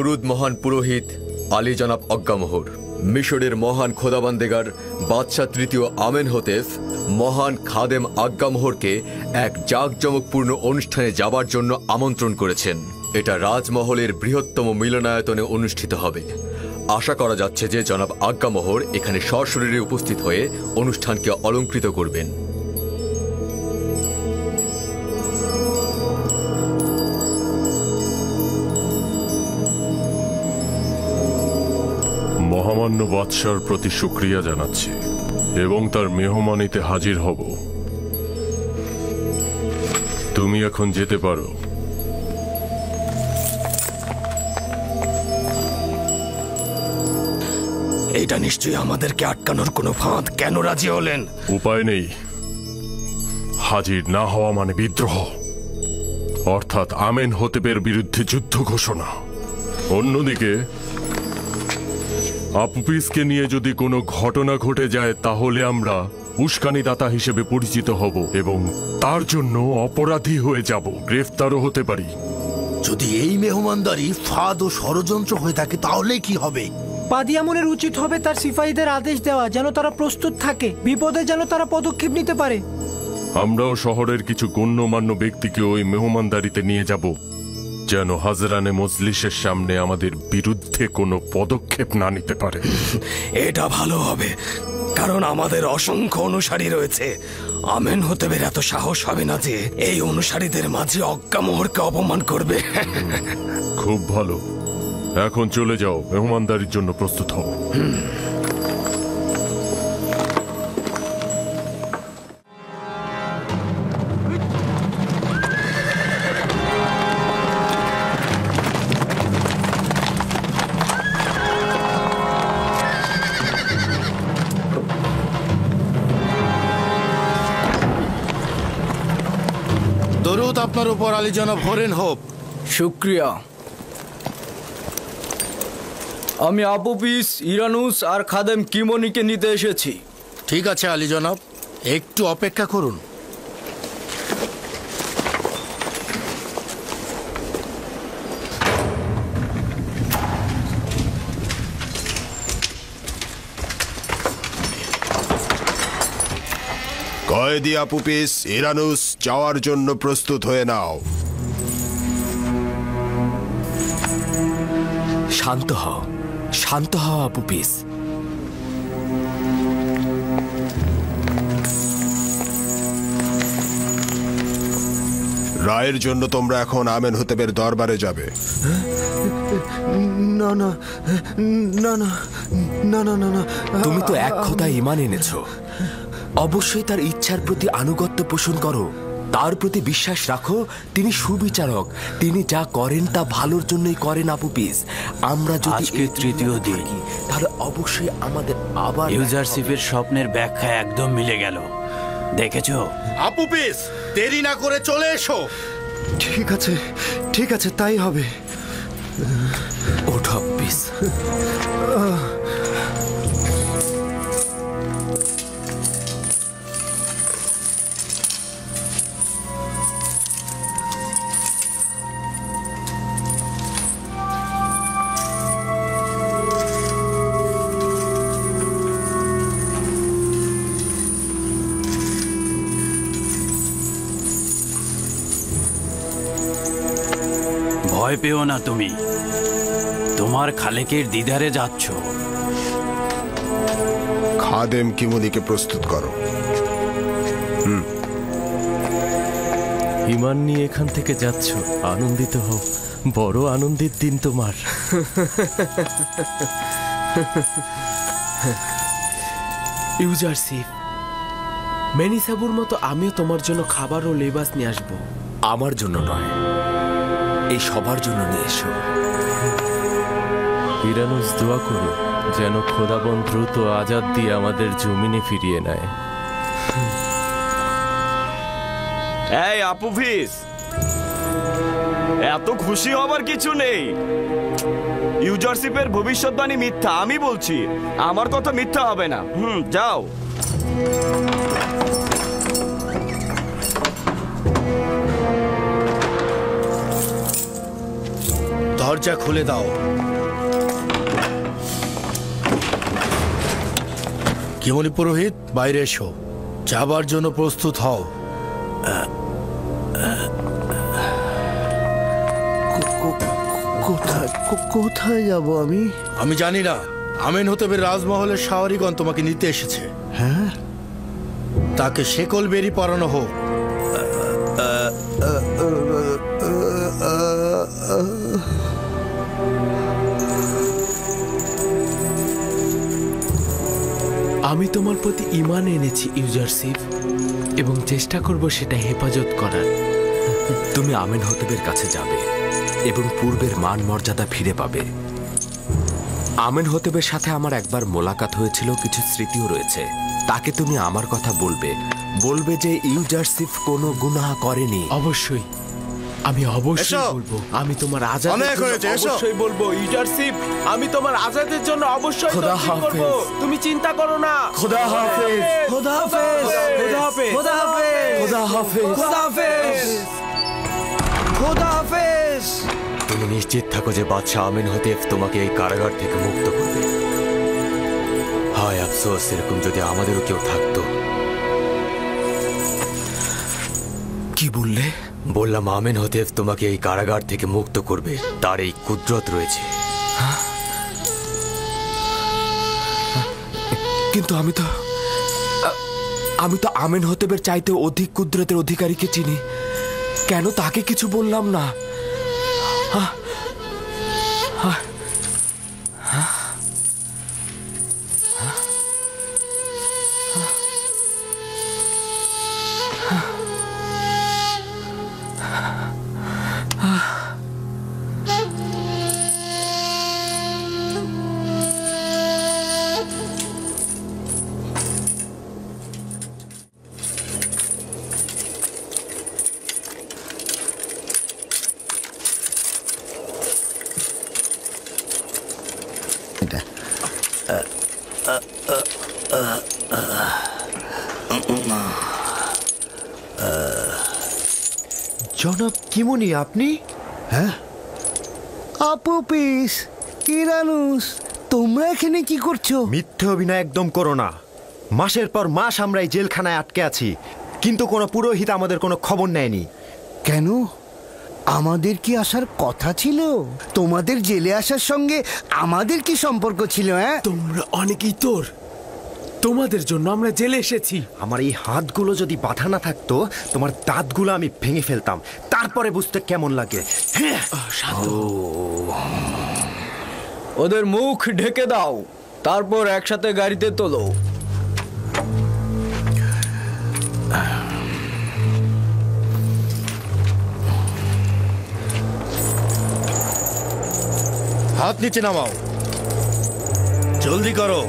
দরুদ মহান পুরোহিত আলী জনাব অজ্ঞামোহর, মিশরের মহান খোদাবান্দেগার বাদশাহ তৃতীয় আমেনহোতেপ মহান খাদেম আজ্ঞামোহরকে এক জাঁকজমকপূর্ণ অনুষ্ঠানে যাবার জন্য আমন্ত্রণ করেছেন। এটা রাজমহলের বৃহত্তম মিলনায়তনে অনুষ্ঠিত হবে। আশা করা যাচ্ছে যে জনাব আজ্ঞামোহর এখানে সশরীরে উপস্থিত হয়ে অনুষ্ঠানকে অলঙ্কৃত করবেন। মহামান্য বাদশার প্রতি শুকরিয়া জানাচ্ছি এবং তার মেহমানিতে হাজির হব। তুমি এখন যেতে পারো। এটা নিশ্চয়ই আমাদেরকে আটকানোর কোনো ফাঁদ। কেন রাজি হলেন? উপায় নেই। হাজির না হওয়া মানে বিদ্রোহ, অর্থাৎ আমেনহোতেপের বিরুদ্ধে যুদ্ধ ঘোষণা। অন্যদিকে আপুপিসকে নিয়ে যদি কোনো ঘটনা ঘটে যায় তাহলে আমরা উস্কানিদাতা হিসেবে পরিচিত হব এবং তার জন্য অপরাধী হয়ে যাব, গ্রেফতারও হতে পারি। যদি এই মেহমানদারি ফাঁদ ও ষড়যন্ত্র হয়ে থাকে তাহলে কি হবে? পাদিয়ামনের উচিত হবে তার সিপাহীদের আদেশ দেওয়া যেন তারা প্রস্তুত থাকে, বিপদে যেন তারা পদক্ষেপ নিতে পারে। আমরাও শহরের কিছু গণ্যমান্য ব্যক্তিকে ওই মেহমানদারিতে নিয়ে যাব, যেন হাজরানে মজলিসের সামনে আমাদের বিরুদ্ধে কোনো পদক্ষেপ না নিতে পারে। এটা ভালো হবে, কারণ আমাদের অসংখ্য অনুসারী রয়েছে। আমেনহোতেপের এত সাহস হবে না যে এই অনুসারীদের মাঝে অজ্ঞামোহরকে অপমান করবে। খুব ভালো, এখন চলে যাও, মেহমানদারির জন্য প্রস্তুত হও। দরুদ আপনার উপর আলী জনাব হরেন হোপ। শুক্রিয়া। আমি আপুপিস, ইরানুস আর খাদেম কিমনিকে নিতে এসেছি। ঠিক আছে আলী জনাব, একটু অপেক্ষা করুন। কয়েদি আপুপিস, ইরানুস, যাওয়ার জন্য প্রস্তুত হয়ে নাও। শান্ত হও, শান্ত হও আপুপিস। রায়ের জন্য তোমরা এখন আমেনহোতেপের দরবারে যাবে। না না না না না না না না, তুমি তো এক খোদায় ঈমান এনেছো, অবশ্যই তার ইচ্ছার প্রতি আনুগত্য পোষণ করো, তার প্রতি বিশ্বাস রাখো। তিনি সুবিচারক, তিনি যা করেন তা ভালোর জন্যই করেন আপুপিস। আমরা যদি আজকে তৃতীয় দিন, তাহলে অবশ্যই আমাদের আবার ইউজারশিপের স্বপ্নের ব্যাখ্যা একদম মিলে গেল। দেখেছো আপুপিস, দেরি না করে চলে এসো। ঠিক আছে, ঠিক আছে, তাই হবে। ওঠো আপুপিস। ভয় পেও না, তুমি তোমার খালেকের দিদারে যাচ্ছ। খাদেম কিমনিকে প্রস্তুত করো। ঈমান নিয়ে এখান থেকে যাচ্ছ, আনন্দিত হও, বড় আনন্দের দিন তোমার। ইউজারশিপ, মেনিসাবুর মতো আমিও তোমার জন্য খাবার ও লেবাস নিয়ে আসবো। আমার জন্য নয়, এই সবার জন্য নিয়ে এসো। ইরানুস, দোয়া করো যেন খোদাবন দ্রুত আজাদ দিয়ে আমাদের জমিনে ফিরিয়ে নেয়। এই আপুপিস, এত খুশি হবার কিছু নেই। ইউজারশিপের ভবিষ্যৎবাণী মিথ্যা, আমি বলছি। আমার কথা মিথ্যা হবে না। যাও। ধৈর্য দরজা খুলে দাও। কিমনি পুরোহিত, বাইরে এসো, যাবার জন্য প্রস্তুত হও। কোথায় যাব আমি? আমি জানি না। আমেনহোতেবের রাজমহলের শাওয়ারিগণ তোমাকে নিতে এসেছে। হ্যাঁ, তাকে শেকল বেরি পরানো হোক। আমি তোমার প্রতি ঈমান এনেছি ইউজারশিপ, এবং চেষ্টা করব সেটা হেফাজত করার। তুমি আমেনহোতেবের কাছে যাবে এবং পূর্বের মান মর্যাদা ফিরে পাবে। আমেনহোতেবের সাথে আমার একবার মোলাকাত হয়েছিল, কিছু স্মৃতিও রয়েছে। তাকে তুমি আমার কথা বলবে, বলবে যে ইউজারশিপ কোনো গুনাহ করেনি। অবশ্যই, আমি অবশ্যই বলবো। আমি তোমার আজাদের জন্য অবশ্যই বলবো ইউজারশিপ, আমি তোমার আজাদের জন্য অবশ্যই খোদা তদবির করব। হাফেজ। তুমি চিন্তা করো না। খোদা হাফেজ। খোদা হাফেজ। খোদা হাফেজ। খোদা হাফেজ। খোদা হাফেজ। খোদা হাফেজ। খোদা হাফেজ। তুমি নিশ্চিত থাকো যে বাদশাহ আমেনহোতেব তোমাকে এই কারাগার থেকে মুক্ত করবে। হায় আফসোস, এরকম যদি আমাদেরও কেউ থাকতো। কি বললে? বললাম আমেনহোতেব তোমাকে এই কারাগার থেকে মুক্ত করবে, তার এই কুদরত রয়েছে। কিন্তু আমি তো আমেনহোতেবের চাইতে অধিক কুদরতের অধিকারীকে চিনি। কেন তাকে কিছু বললাম না? জনাব কিমনি, আপনি? হ্যাঁ, আপুপিস, ইরানুস, তোমরা এখানে কি করছো? মিথ্যে অভিনয় একদম করো না। মাসের পর মাস আমরা এই জেলখানায় আটকে আছি, কিন্তু কোনো পুরোহিত আমাদের কোনো খবর নেয়নি। কেন? আমাদের কি আসার কথা ছিল? তোমাদের জেলে আসার সঙ্গে আমাদের কি সম্পর্ক ছিল? হ্যাঁ, তোমরা অনেকেই তোর, তোমাদের জন্য আমরা জেলে এসেছি। আমার এই হাতগুলো যদি বাঁধা না থাকতো, তোমার দাঁতগুলো আমি ভেঙে ফেলতাম, তারপরে বুঝতে কেমন লাগে। ওদের মুখ ঢেকে দাও, তারপর একসাথে গাড়িতে তোলো। হাত নিচে নামাও, জলদি করো।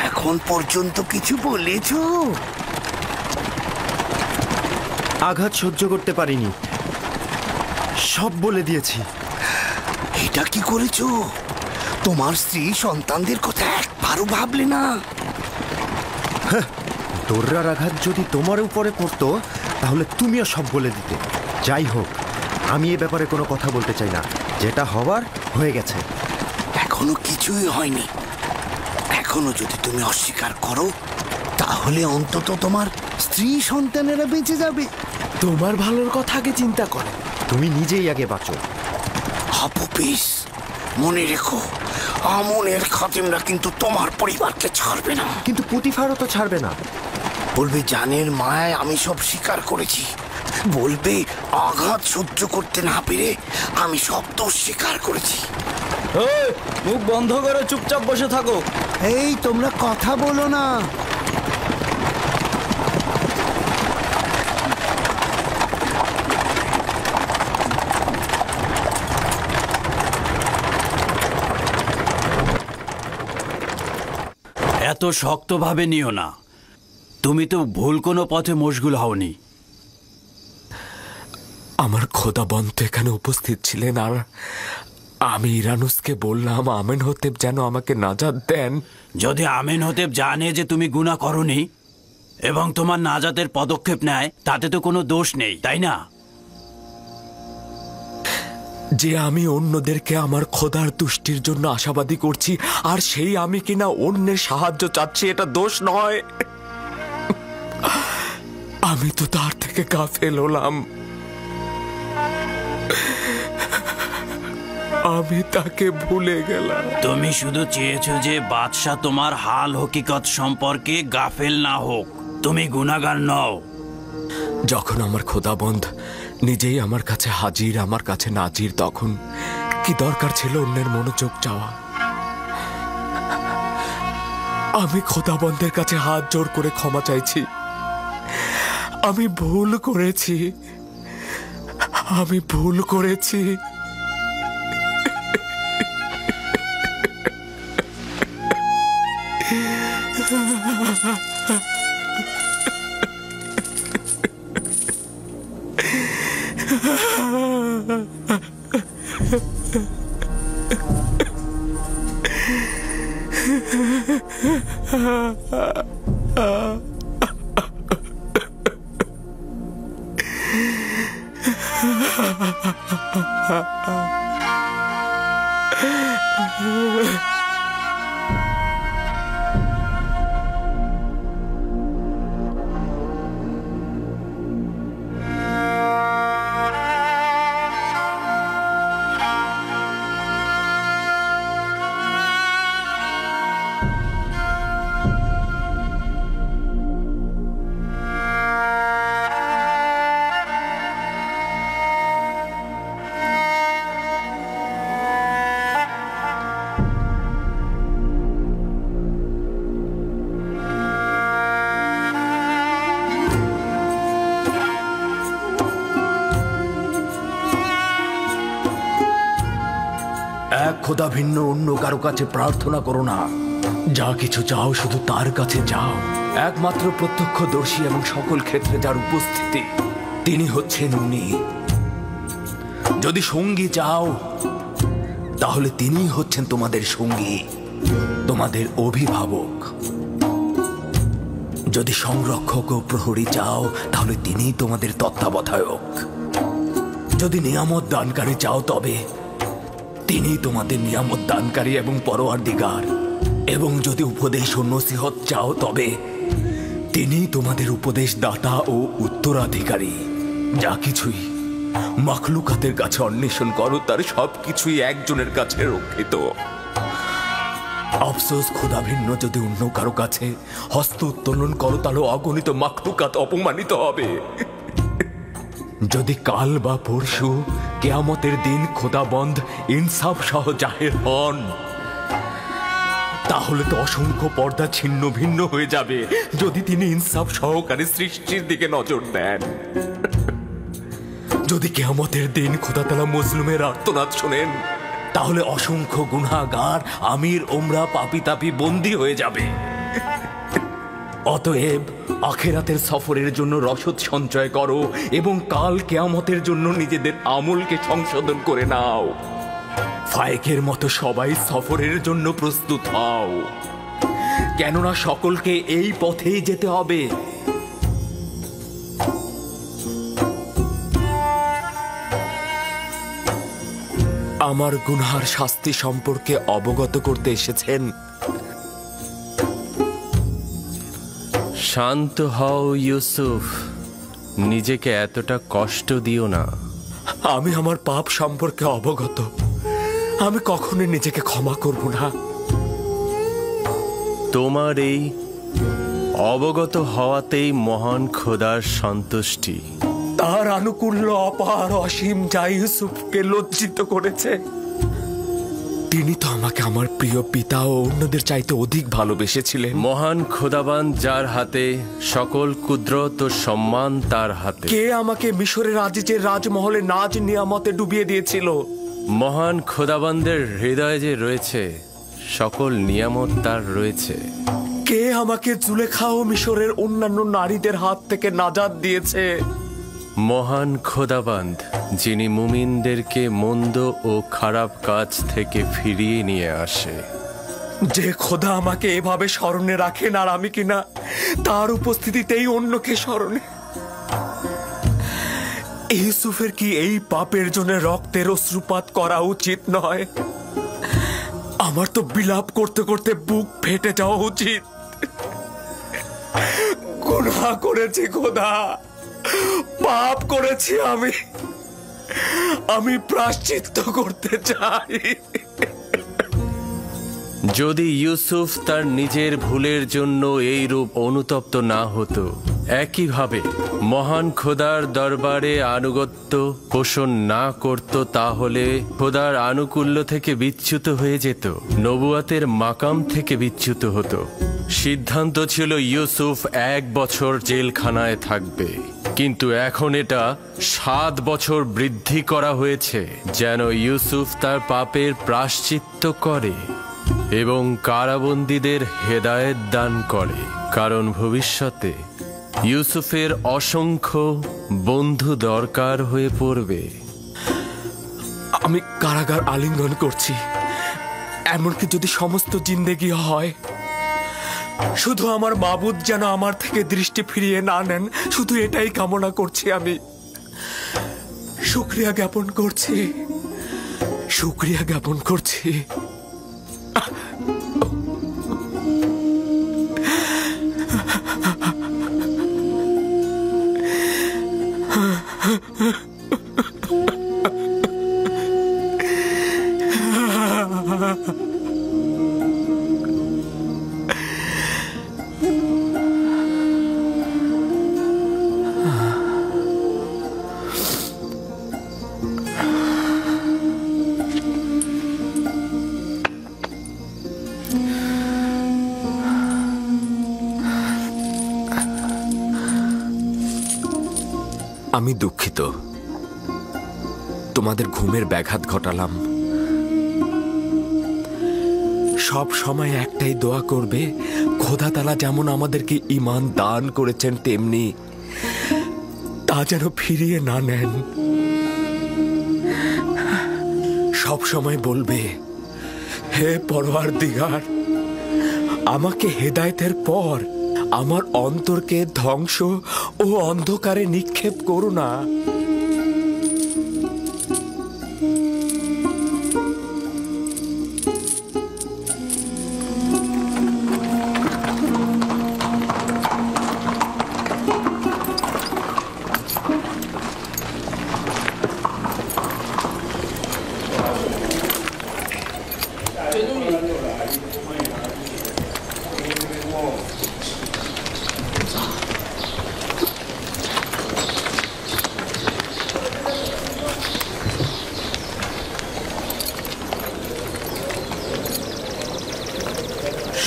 এখন পর্যন্ত কিছু বলেছো? আঘাত সহ্য করতে পারিনি, সব বলে দিয়েছি। এটা কি করেছো? তোমার স্ত্রী সন্তানদের কথা একবারও ভাবলে না? দোররার আঘাত যদি তোমার উপরে পড়তো, তাহলে তুমিও সব বলে দিতে। যাই হোক, আমি এ ব্যাপারে কোনো কথা বলতে চাই না। যেটা হবার হয়ে গেছে। এখনো কিছুই হয়নি। এখনো যদি তুমি অস্বীকার করো, তাহলে অন্তত তোমার স্ত্রী সন্তানেরা বেঁচে যাবে। তোমার ভালোর কথা আগে চিন্তা করো। তুমি নিজেই আগে বাঁচো। আপুপিস, মনে রেখো, আমনের খাদেমরা কিন্তু তোমার পরিবারকে ছাড়বে না। কিন্তু পুতিফারও তো ছাড়বে না। বলবে জানের মায়ায় আমি সব স্বীকার করেছি, বলবে আঘাত সহ্য করতে না পেরে আমি সব দোষ স্বীকার করেছি। মুখ বন্ধ করে চুপচাপ বসে থাকো। এই তোমরা কথা বলো না। এত শক্তভাবে নিও না, তুমি তো ভুল কোনো পথে মশগুল হওনি। আমার খোদাবন্ত এখানে উপস্থিত ছিলেন, আর আমি ইরানুসকে বললাম আমেনহোতেপ যেন আমাকে নাজাত দেন। যদি আমেনহোতেপ জানে যে তুমি গুনাহ করনি এবং তোমার নাজাতের পদক্ষেপ নেয়, তাতে তো কোনো দোষ নেই, তাই না? যে আমি অন্যদেরকে আমার খোদার তুষ্টির জন্য আশাবাদী করছি, আর সেই আমি কিনা অন্যের সাহায্য চাচ্ছি, এটা দোষ নয়। আমি তো তার থেকে গাফেল হলাম। আমি তাকে ভুলে গেলাম। তুমি শুধু চেয়েছো যে বাদশাহ তোমার হাল হকিকত সম্পর্কে গাফেল না হোক। তুমি গুনাহগার নও। যখন আমার খোদাবন্ধ নিজেই আমার কাছে হাজির, আমার কাছে নাজির, তখন কি দরকার ছিল অন্যের মনোযোগ চাওয়া? আমি খোদাবন্ধের কাছে হাত জোর করে ক্ষমা চাইছি। আমি ভুল করেছি, আমি ভুল করেছি। খোদা ভিন্ন অন্য কারো কাছে প্রার্থনা করো না। যা কিছু চাও শুধু তার কাছে যাও। একমাত্র প্রত্যক্ষদর্শী এবং সকল ক্ষেত্রে যার উপস্থিতি, তিনি হচ্ছেন উনি। যদি সঙ্গী চাও তাহলে তিনি হচ্ছেন তোমাদের সঙ্গী, তোমাদের অভিভাবক। যদি সংরক্ষক ও প্রহরী চাও তাহলে তিনি তোমাদের তত্ত্বাবধায়ক। যদি নিয়ামত দানকারী চাও তবে তিনি তোমাদের নিয়ামত দানকারী এবং পরওয়ারদিগার। এবং যদি উপদেশ ও নসিহত চাও তবে তিনি তোমাদের উপদেশ দাতা ও উত্তরাধিকারী। যা কিছুই মাখলুকাতের কাছে অন্বেষণ করো তার সবকিছুই একজনের কাছে রক্ষিত। আফসোস, খোদা ভিন্ন যদি অন্য কারো কাছে হস্ত উত্তোলন করো তাহলে অগণিত মাখলুকাত অপমানিত হবে। যদি কাল বা পরশু কিয়ামতের দিন খোদাবন্ধ ইনসাফ সহ জাহের হন তাহলে তো অসংখ্য পর্দা ছিন্ন ভিন্ন হয়ে যাবে। যদি তিনি ইনসাফ সহকারে সৃষ্টির দিকে নজর দেন, যদি কিয়ামতের দিন খোদা তাআলা মজলুমের আর্তনাদ শোনেন, তাহলে অসংখ্য গুনাহগার আমির ওমরা পাপী তাপী বন্দী হয়ে যাবে। অতএব আখিরাতের সফরের জন্য রসদ সঞ্চয় করো এবং কাল কিয়ামতের জন্য নিজেদের আমলকে সংশোধন করে নাও। ফায়েকের মতো সবাই সফরের জন্য প্রস্তুত হও, কেননা সকলকে এই পথেই যেতে হবে। আমার গুনহার শাস্তি সম্পর্কে অবগত করতে এসেছেন। শান্ত হও ইউসুফ, নিজেকে এতটা কষ্ট দিও না। আমি আমার পাপ সম্পর্কে অবগত। আমি কখনোই নিজেকে ক্ষমা করব না। তোমার এই অবগত হওয়াতেই মহান খোদার সন্তুষ্টি। তার আনুকূল্য অপার অসীম যা ইউসুফকে লজ্জিত করেছে। তিনি তো আমাকে আমার প্রিয় পিতা ও অন্যদের চাইতে অধিক ভালোবেসেছিলেন। মহান খোদাবান যার হাতে সকল কুদরত ও সম্মান তার হাতে। কে আমাকে মিশরের আজিজের রাজমহলে নাজ নিয়ামতে ডুবিয়ে দিয়েছিল? মহান খোদাবানদের হৃদয়ে যে রয়েছে সকল নিয়ামত তার রয়েছে। কে আমাকে জুলেখা ও মিশরের অন্যান্য নারীদের হাত থেকে নাজাত দিয়েছে? মহান খোদাবান্দ যিনি মুমিনদেরকে মন্দ ও খারাপ কাজ থেকে ফিরিয়ে নিয়ে আসে। যে খোদা আমাকে এভাবে স্মরণে রাখেন আর আমি কিনা তার উপস্থিতিতেই অন্যকে স্মরণে। ইউসুফের কি এই পাপের জন্য রক্তের অশ্রুপাত করা উচিত নয়? আমার তো বিলাপ করতে করতে বুক ফেটে যাওয়া উচিত। গুনাহ করেছি খোদা, পাপ করেছি আমি প্রায়শ্চিত্ত করতে চাই। যদি ইউসুফ তার নিজের ভুলের জন্য এই রূপ অনুতপ্ত না হতো, একইভাবে মহান খোদার দরবারে আনুগত্য পোষণ না করত, তাহলে খোদার আনুকূল্য থেকে বিচ্যুত হয়ে যেত, নবুয়াতের মাকাম থেকে বিচ্যুত হতো। সিদ্ধান্ত ছিল ইউসুফ 1 বছর জেলখানায় থাকবে, কিন্তু এখন এটা 7 বছর বৃদ্ধি করা হয়েছে যেন ইউসুফ তার পাপের প্রায়শ্চিত্ত করে এবং কারাবন্দীদের হেদায়েত দান করে, কারণ ভবিষ্যতে ইউসুফের অসংখ্য বন্ধু দরকার হয়ে পড়বে। আমি কারাগার আলিঙ্গন করছি, এমনকি যদি সমস্ত জিন্দেগি হয়। শুধু আমার মাবুদ যেন আমার থেকে দৃষ্টি ফিরিয়ে না নেন, শুধু এটাই কামনা করছি। আমি শুকরিয়া জ্ঞাপন করছি, শুকরিয়া জ্ঞাপন করছি। আমি দুঃখিত, তোমাদের ঘুমের ব্যাঘাত ঘটালাম। সব সময় একটাই দোয়া করবে, খোদা তাআলা যেমন আমাদেরকে ঈমান দান করেছেন তেমনি তা যেন ফিরিয়ে না নেন। সব সময় বলবে, হে পরওয়ারদিগার, আমাকে হেদায়েতের পর আমার অন্তরকে ধ্বংস ও অন্ধকারে নিক্ষেপ করো না।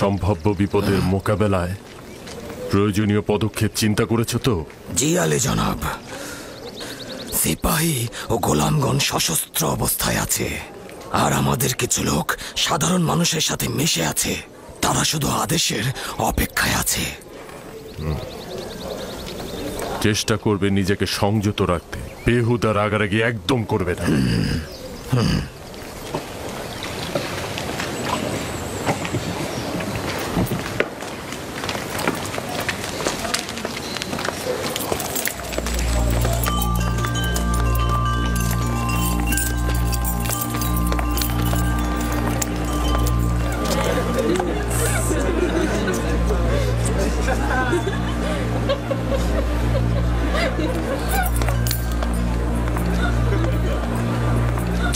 সম্ভাব্য বিপদের মোকাবেলায় প্রয়োজনীয় পদক্ষেপ চিন্তা করেছো তো? জি আলী জনাব, সিপাহী ও গোলামগণ সশস্ত্র অবস্থায় আছে, আর আমাদের কিছু লোক সাধারণ মানুষের সাথে মিশে আছে। তারা শুধু আদেশের অপেক্ষায় আছে। চেষ্টা করবে নিজেকে সংযত রাখতে, বেহুদা রাগারাগি একদম করবে না।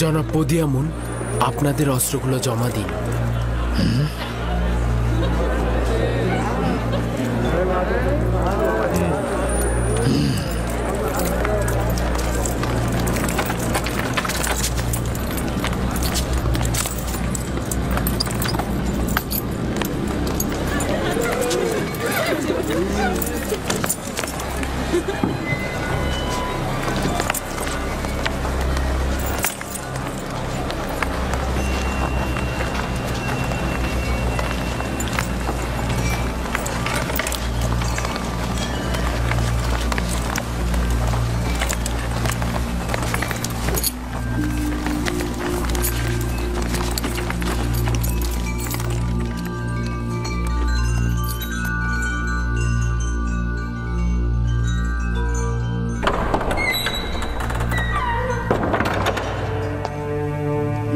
জনাব বদিয়ামুন, আপনাদের অস্ত্রগুলো জমা দিন।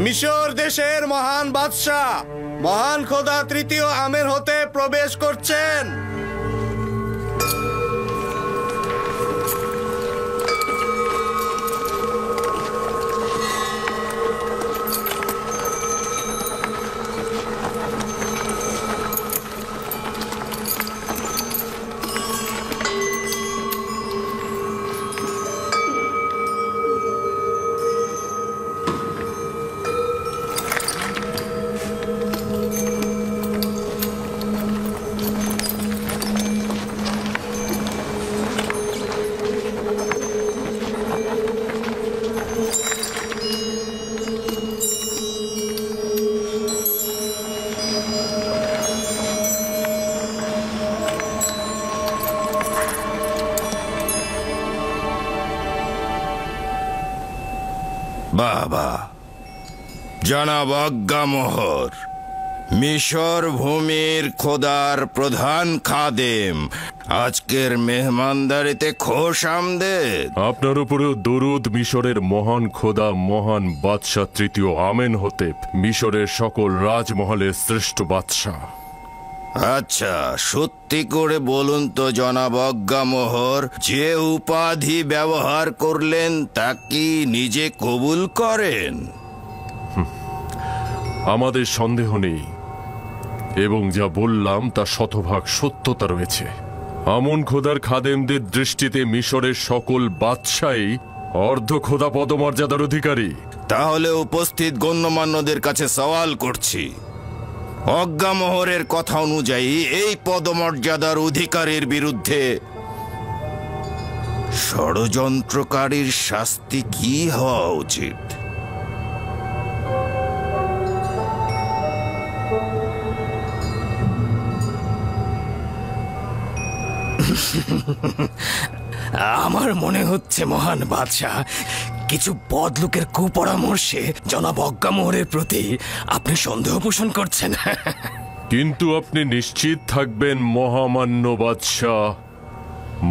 মিশর দেশের মহান বাদশাহ মহান খোদা তৃতীয় আমের হতে প্রবেশ করছেন। বাবা জনাব আজ্ঞামোহর, মিশর ভূমির খোদার প্রধান খাদেম আজকের মেহমানদারিতে খোশ আমদেদ। আপনার উপরেও দরুদ মিশরের মহান খোদা মহান বাদশাহ তৃতীয় আমেন হতেপ, মিশরের সকল রাজমহলের শ্রেষ্ঠ বাদশাহ। আচ্ছা, সত্যি করে বলুন তো জনাব আজ্ঞামোহর, যে উপাধি ব্যবহার করলেন তা কি নিজে কবুল করেন? আমাদের সন্দেহ নেই এবং যা বললাম তা শতভাগ সত্যতা রয়েছে। আমন খোদার খাদেমদের দৃষ্টিতে মিশরের সকল বাদশাহই অর্ধ খোদা পদমর্যাদার অধিকারী। তাহলে উপস্থিত গণ্যমান্যদের কাছে সওয়াল করছি, অজ্ঞামোহরের কথা অনুযায়ী এই পদমর্যাদার অধিকারীর বিরুদ্ধে ষড়যন্ত্রকারীর শাস্তি কি হওয়া উচিত? আমার মনে হচ্ছে মহান বাদশাহ, কিছু বদলোকের কুপরামর্শে জনাব অজ্ঞামোহরের প্রতি আপনি সন্দেহ পোষণ করছেন। কিন্তু আপনি নিশ্চিত থাকবেন মহামান্য বাদশাহ,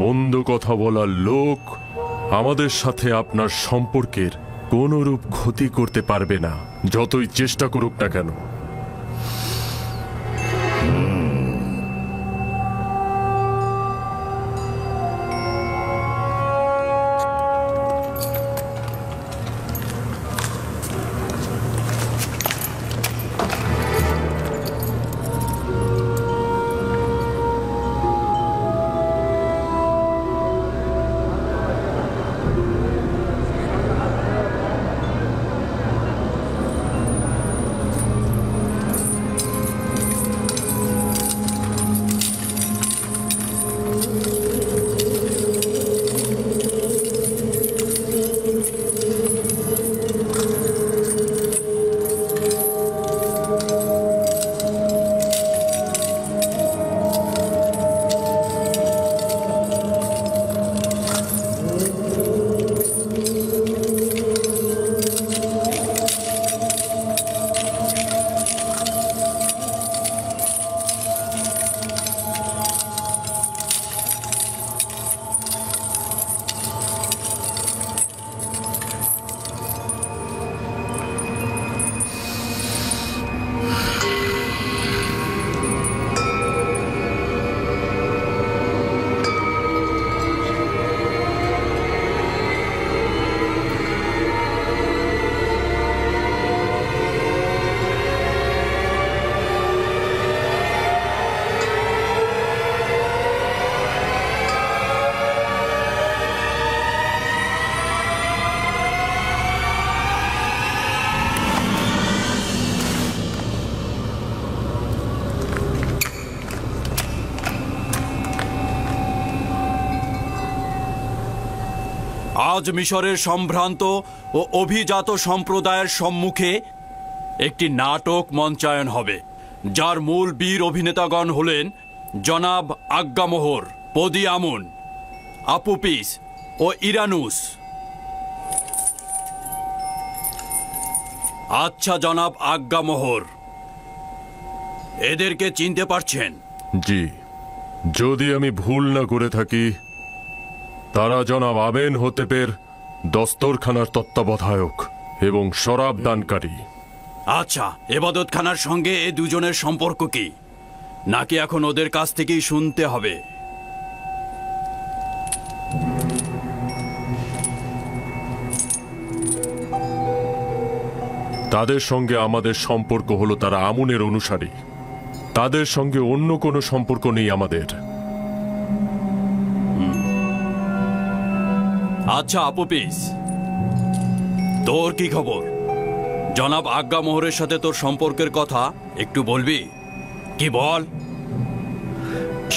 মন্দ কথা বলার লোক আমাদের সাথে আপনার সম্পর্কের কোনরূপ ক্ষতি করতে পারবে না, যতই চেষ্টা করুক না কেন। আজ মিশরের সম্ভ্রান্ত ও অভিজাত সম্প্রদায়ের সম্মুখে একটি নাটক মঞ্চায়ন হবে, যার মূল বীর অভিনেতাগণ হলেন জনাব আজ্ঞামোহর, পদি আমুন, আপুপিস ও ইরানুস। আচ্ছা জনাব আজ্ঞামোহর, এদেরকে চিনতে পারছেন? জি, যদি আমি ভুল না করে থাকি তারা জনাব আমেন হতেপের দস্তরখানার তত্ত্বাবধায়ক এবং শরাব দানকারী। আচ্ছা, এবাদতখানার সঙ্গে এই দুজনের সম্পর্ক কি, নাকি এখন ওদের কাছ থেকেই শুনতে হবে? তাদের সঙ্গে আমাদের সম্পর্ক হলো তারা আমুনের অনুসারী, তাদের সঙ্গে অন্য কোনো সম্পর্ক নেই আমাদের। আচ্ছা আপুপিস, তোর কি খবর? জনাব আজ্ঞামোহরের সাথে তোর সম্পর্কের কথা একটু বলবি? কি বল।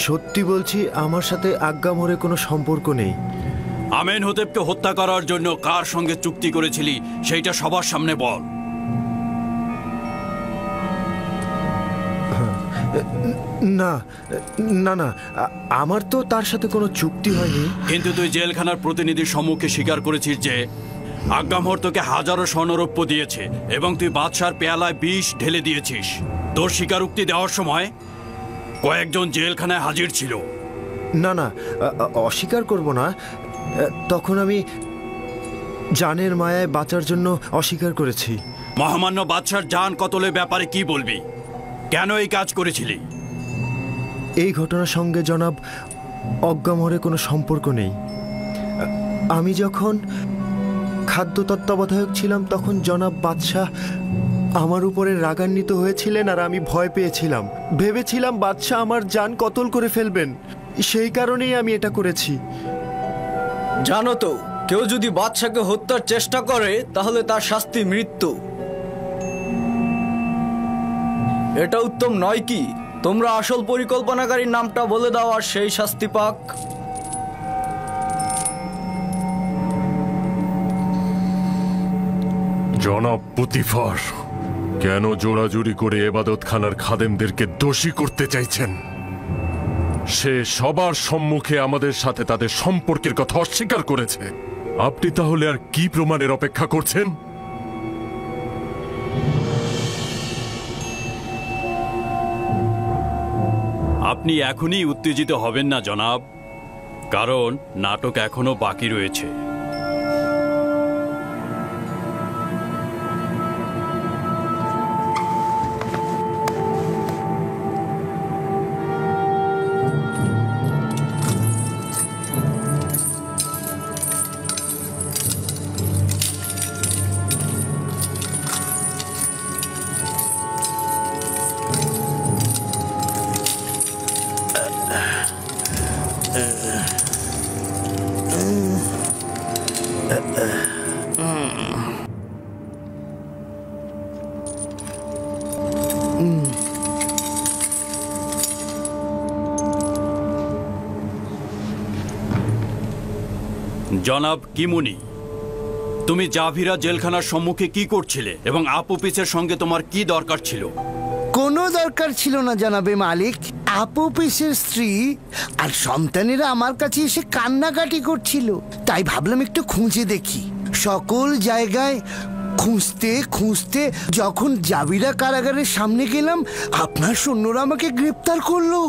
সত্যি বলছি, আমার সাথে আজ্ঞামোহরের কোনো সম্পর্ক নেই। আমেন হতেপকে হত্যা করার জন্য কার সঙ্গে চুক্তি করেছিলি সেইটা সবার সামনে বল। না না না, আমার তো তার সাথে কোনো চুক্তি হয়নি। কিন্তু তুই জেলখানার প্রতিনিধির সম্মুখে স্বীকার করেছিস যে আজ্ঞামোহর তোকে হাজারো স্বর্ণরৌপ্য দিয়েছে এবং তুই বাদশার পেয়ালায় বিষ ঢেলে দিয়েছিস। তোর স্বীকারোক্তি দেওয়ার সময় কয়েকজন জেলখানায় হাজির ছিল। না না, অস্বীকার করব না। তখন আমি জানের মায়ায় বাঁচার জন্য অস্বীকার করেছি। মহামান্য বাদশার জান কতলের ব্যাপারে কি বলবি? কেন এই কাজ করেছিলি? এই ঘটনার সঙ্গে জনাব আজ্ঞামোহরের কোনো সম্পর্ক নেই। আমি যখন খাদ্য তত্ত্বাবধায়ক ছিলাম তখন জনাব বাদশাহ আমার উপরে রাগান্বিত হয়েছিলেন আর আমি ভয় পেয়েছিলাম। ভেবেছিলাম বাদশাহ আমার জান কতল করে ফেলবেন, সেই কারণেই আমি এটা করেছি। জানো তো, কেউ যদি বাদশাকে হত্যার চেষ্টা করে তাহলে তার শাস্তি মৃত্যু। এটা উত্তম নয় কি? তোমরা আসল পরিকল্পনাকারীর নামটা বলে দাও আর সেই শাস্তি পাক। জনাব পুতিফার, কেন জোড়াজুড়ি করে এবাদতখানার খাদেমদেরকে দোষী করতে চাইছেন? সে সবার সম্মুখে আমাদের সাথে তাদের সম্পর্কের কথা অস্বীকার করেছে। আপনি তাহলে আর কি প্রমাণের অপেক্ষা করছেন? আপনি এখনই উত্তেজিত হবেন না জনাব, কারণ নাটক এখনো বাকি রয়েছে। জনাব কিমুনি, তুমি জাভিরা জেলখানার সম্মুখে কি করছিলে এবং আপুপিসের সঙ্গে তোমার কি দরকার ছিল? কোনো দরকার ছিল না জনাবে মালিক। আপুপিসের স্ত্রী আর সন্তানেরা আমার কাছে এসে কান্নাকাটি করছিল, তাই ভাবলাম একটু খুঁজে দেখি। সকল জায়গায় খুঁজতে খুঁজতে যখন জাভিরা কারাগারের সামনে গেলাম, আপনার সৈন্যরা আমাকে গ্রেপ্তার করলো।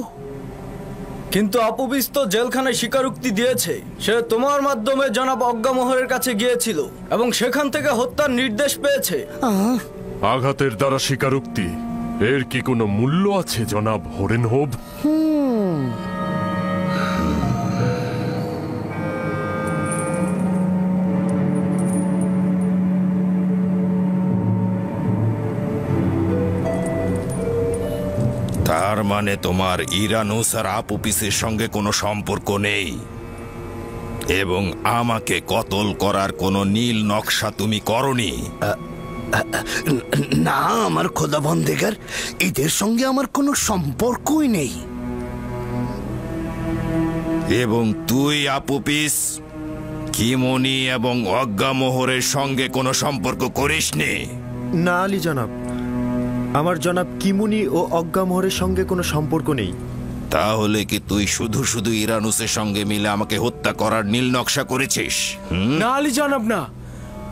কিন্তু আপুপিস তো জেলখানায় স্বীকারোক্তি দিয়েছে। সে তোমার মাধ্যমে জনাব আজ্ঞামোহরের কাছে গিয়েছিল এবং সেখান থেকে হত্যার নির্দেশ পেয়েছে। আঘাতের দ্বারা স্বীকারোক্তি, এর কি কোনো মূল্য আছে জনাব হরেনহোভ? তার মানে তোমার ইরানুস আর আপুপিসের সঙ্গে কোনো সম্পর্ক নেই এবং আমাকে কতল করার কোনো নীল নকশা তুমি করনি? না আমার খোদাবন্দেগার, এদের সঙ্গে আমার কোনো সম্পর্কই নেই। এবং তুই আপুপিস, কিমনি এবং অজ্ঞামোহরের সঙ্গে কোনো সম্পর্ক করিসনি? না আলী জনাব, আমার জনাব কিমুনি ও অজ্ঞামোহরের সঙ্গে কোনো সম্পর্ক নেই। তাহলে কি তুই শুধু শুধু ইরানুসের সঙ্গে মিলে আমাকে হত্যা করার নীল নকশা করেছিস? না আলী জনাব, না,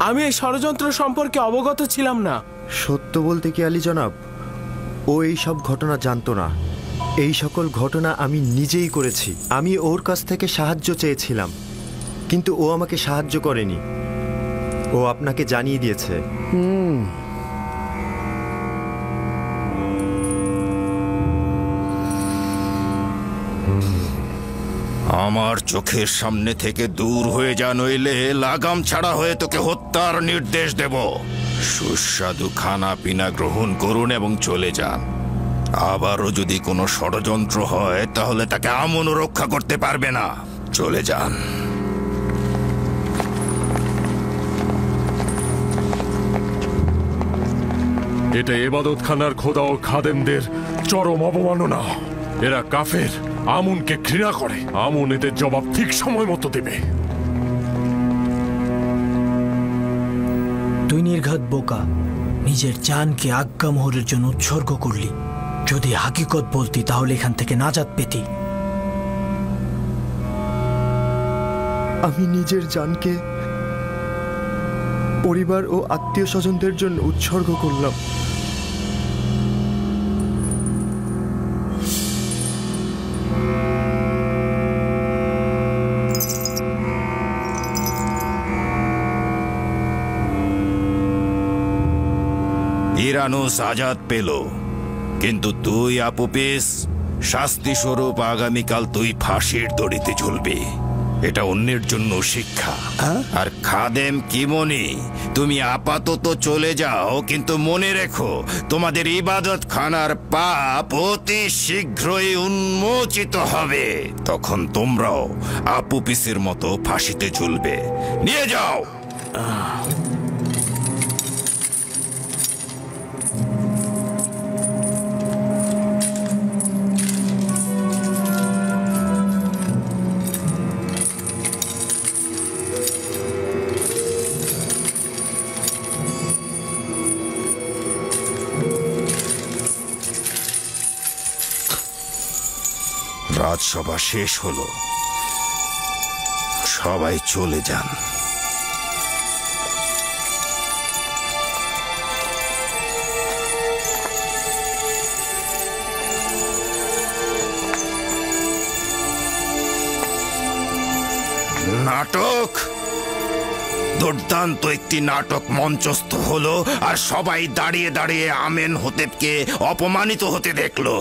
আমি এই ষড়যন্ত্র সম্পর্কে অবগত ছিলাম না। সত্য বলতে কি আলী জনাব, ও এই সব ঘটনা জানতো না। এই সকল ঘটনা আমি নিজেই করেছি। আমি ওর কাছ থেকে সাহায্য চেয়েছিলাম, কিন্তু ও আমাকে সাহায্য করেনি। ও আপনাকে জানিয়ে দিয়েছে। আমার চোখের সামনে থেকে দূর হয়ে যা, নইলে লাগাম ছাড়া হয়ে তোকে হত্যার নির্দেশ দেব। সুস্বাদু খানা পিনা গ্রহণ করুন এবং চলে যান। আবারও যদি কোনো ষড়যন্ত্র হয় তাহলে তাকে আমনও রক্ষা করতে পারবে না। চলে যান। এটা এবাদতখানার খোদা ও খাদেমদের চরম অবমাননা। এরা কাফের, আমুনকে ঘৃণা করে। আমুন এদের জবাব ঠিক সময় মতো দেবে। তুই নির্ঘাত বোকা, নিজের জানকে আজ্ঞামোহরের জন্য উৎসর্গ করলি। যদি হাকিকত বলতি তাহলে এখান থেকে নাজাত পেতি। আমি নিজের জানকে পরিবার ও আত্মীয় স্বজনদের জন্য উৎসর্গ করলাম। ইরানুস আজাদ পেল, কিন্তু তুই আপুপিস, শাস্তি স্বরূপ আগামীকাল তুই ফাঁসির দড়িতে ঝুলবি। এটা অন্যের জন্য শিক্ষা। আর খাদেম কিমনি, তুমি আপাতত চলে যাও, কিন্তু মনে রেখো তোমাদের ইবাদত খানার পাপ অতি শীঘ্রই উন্মোচিত হবে। তখন তোমরাও আপুপিসের মতো ফাঁসিতে ঝুলবে। নিয়ে যাও। রাজসভা শেষ হলো, সবাই চলে যান। নাটক, দুর্দান্ত একটি নাটক মঞ্চস্থ হলো, আর সবাই দাঁড়িয়ে দাঁড়িয়ে আমেন হোতেবকে অপমানিত হতে দেখলো।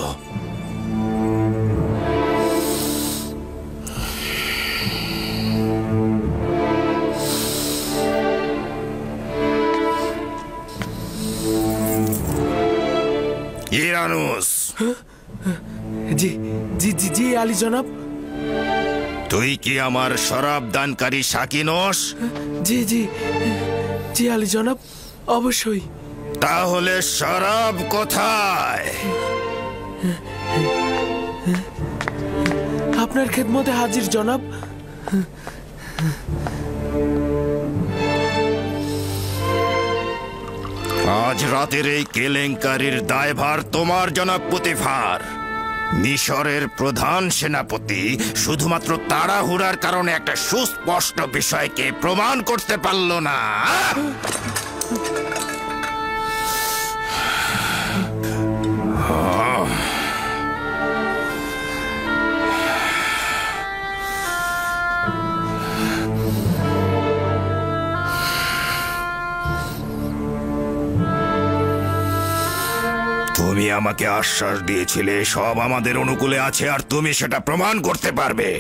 ইরানুস। জি জি জি জি আলী জনাব। তুই কি আমার শরাব দানকারী সাকি নস? জি জি জি আলী জনাব, অবশ্যই। তাহলে শরাব কোথায়? আপনার খেদমতে হাজির জনাব। আজ রাতের এই কেলেঙ্কারির দায়ভার তোমার, জনাব পুতিফার। মিশরের প্রধান সেনাপতি শুধুমাত্র তাড়াহুড়ার কারণে একটা সুস্পষ্ট বিষয়কে প্রমাণ করতে পারল না। তুমি আমাকে আশ্বাস দিয়েছিলে সব আমাদের অনুকূলে আছে, আর তুমি সেটা প্রমাণ করতে পারবে।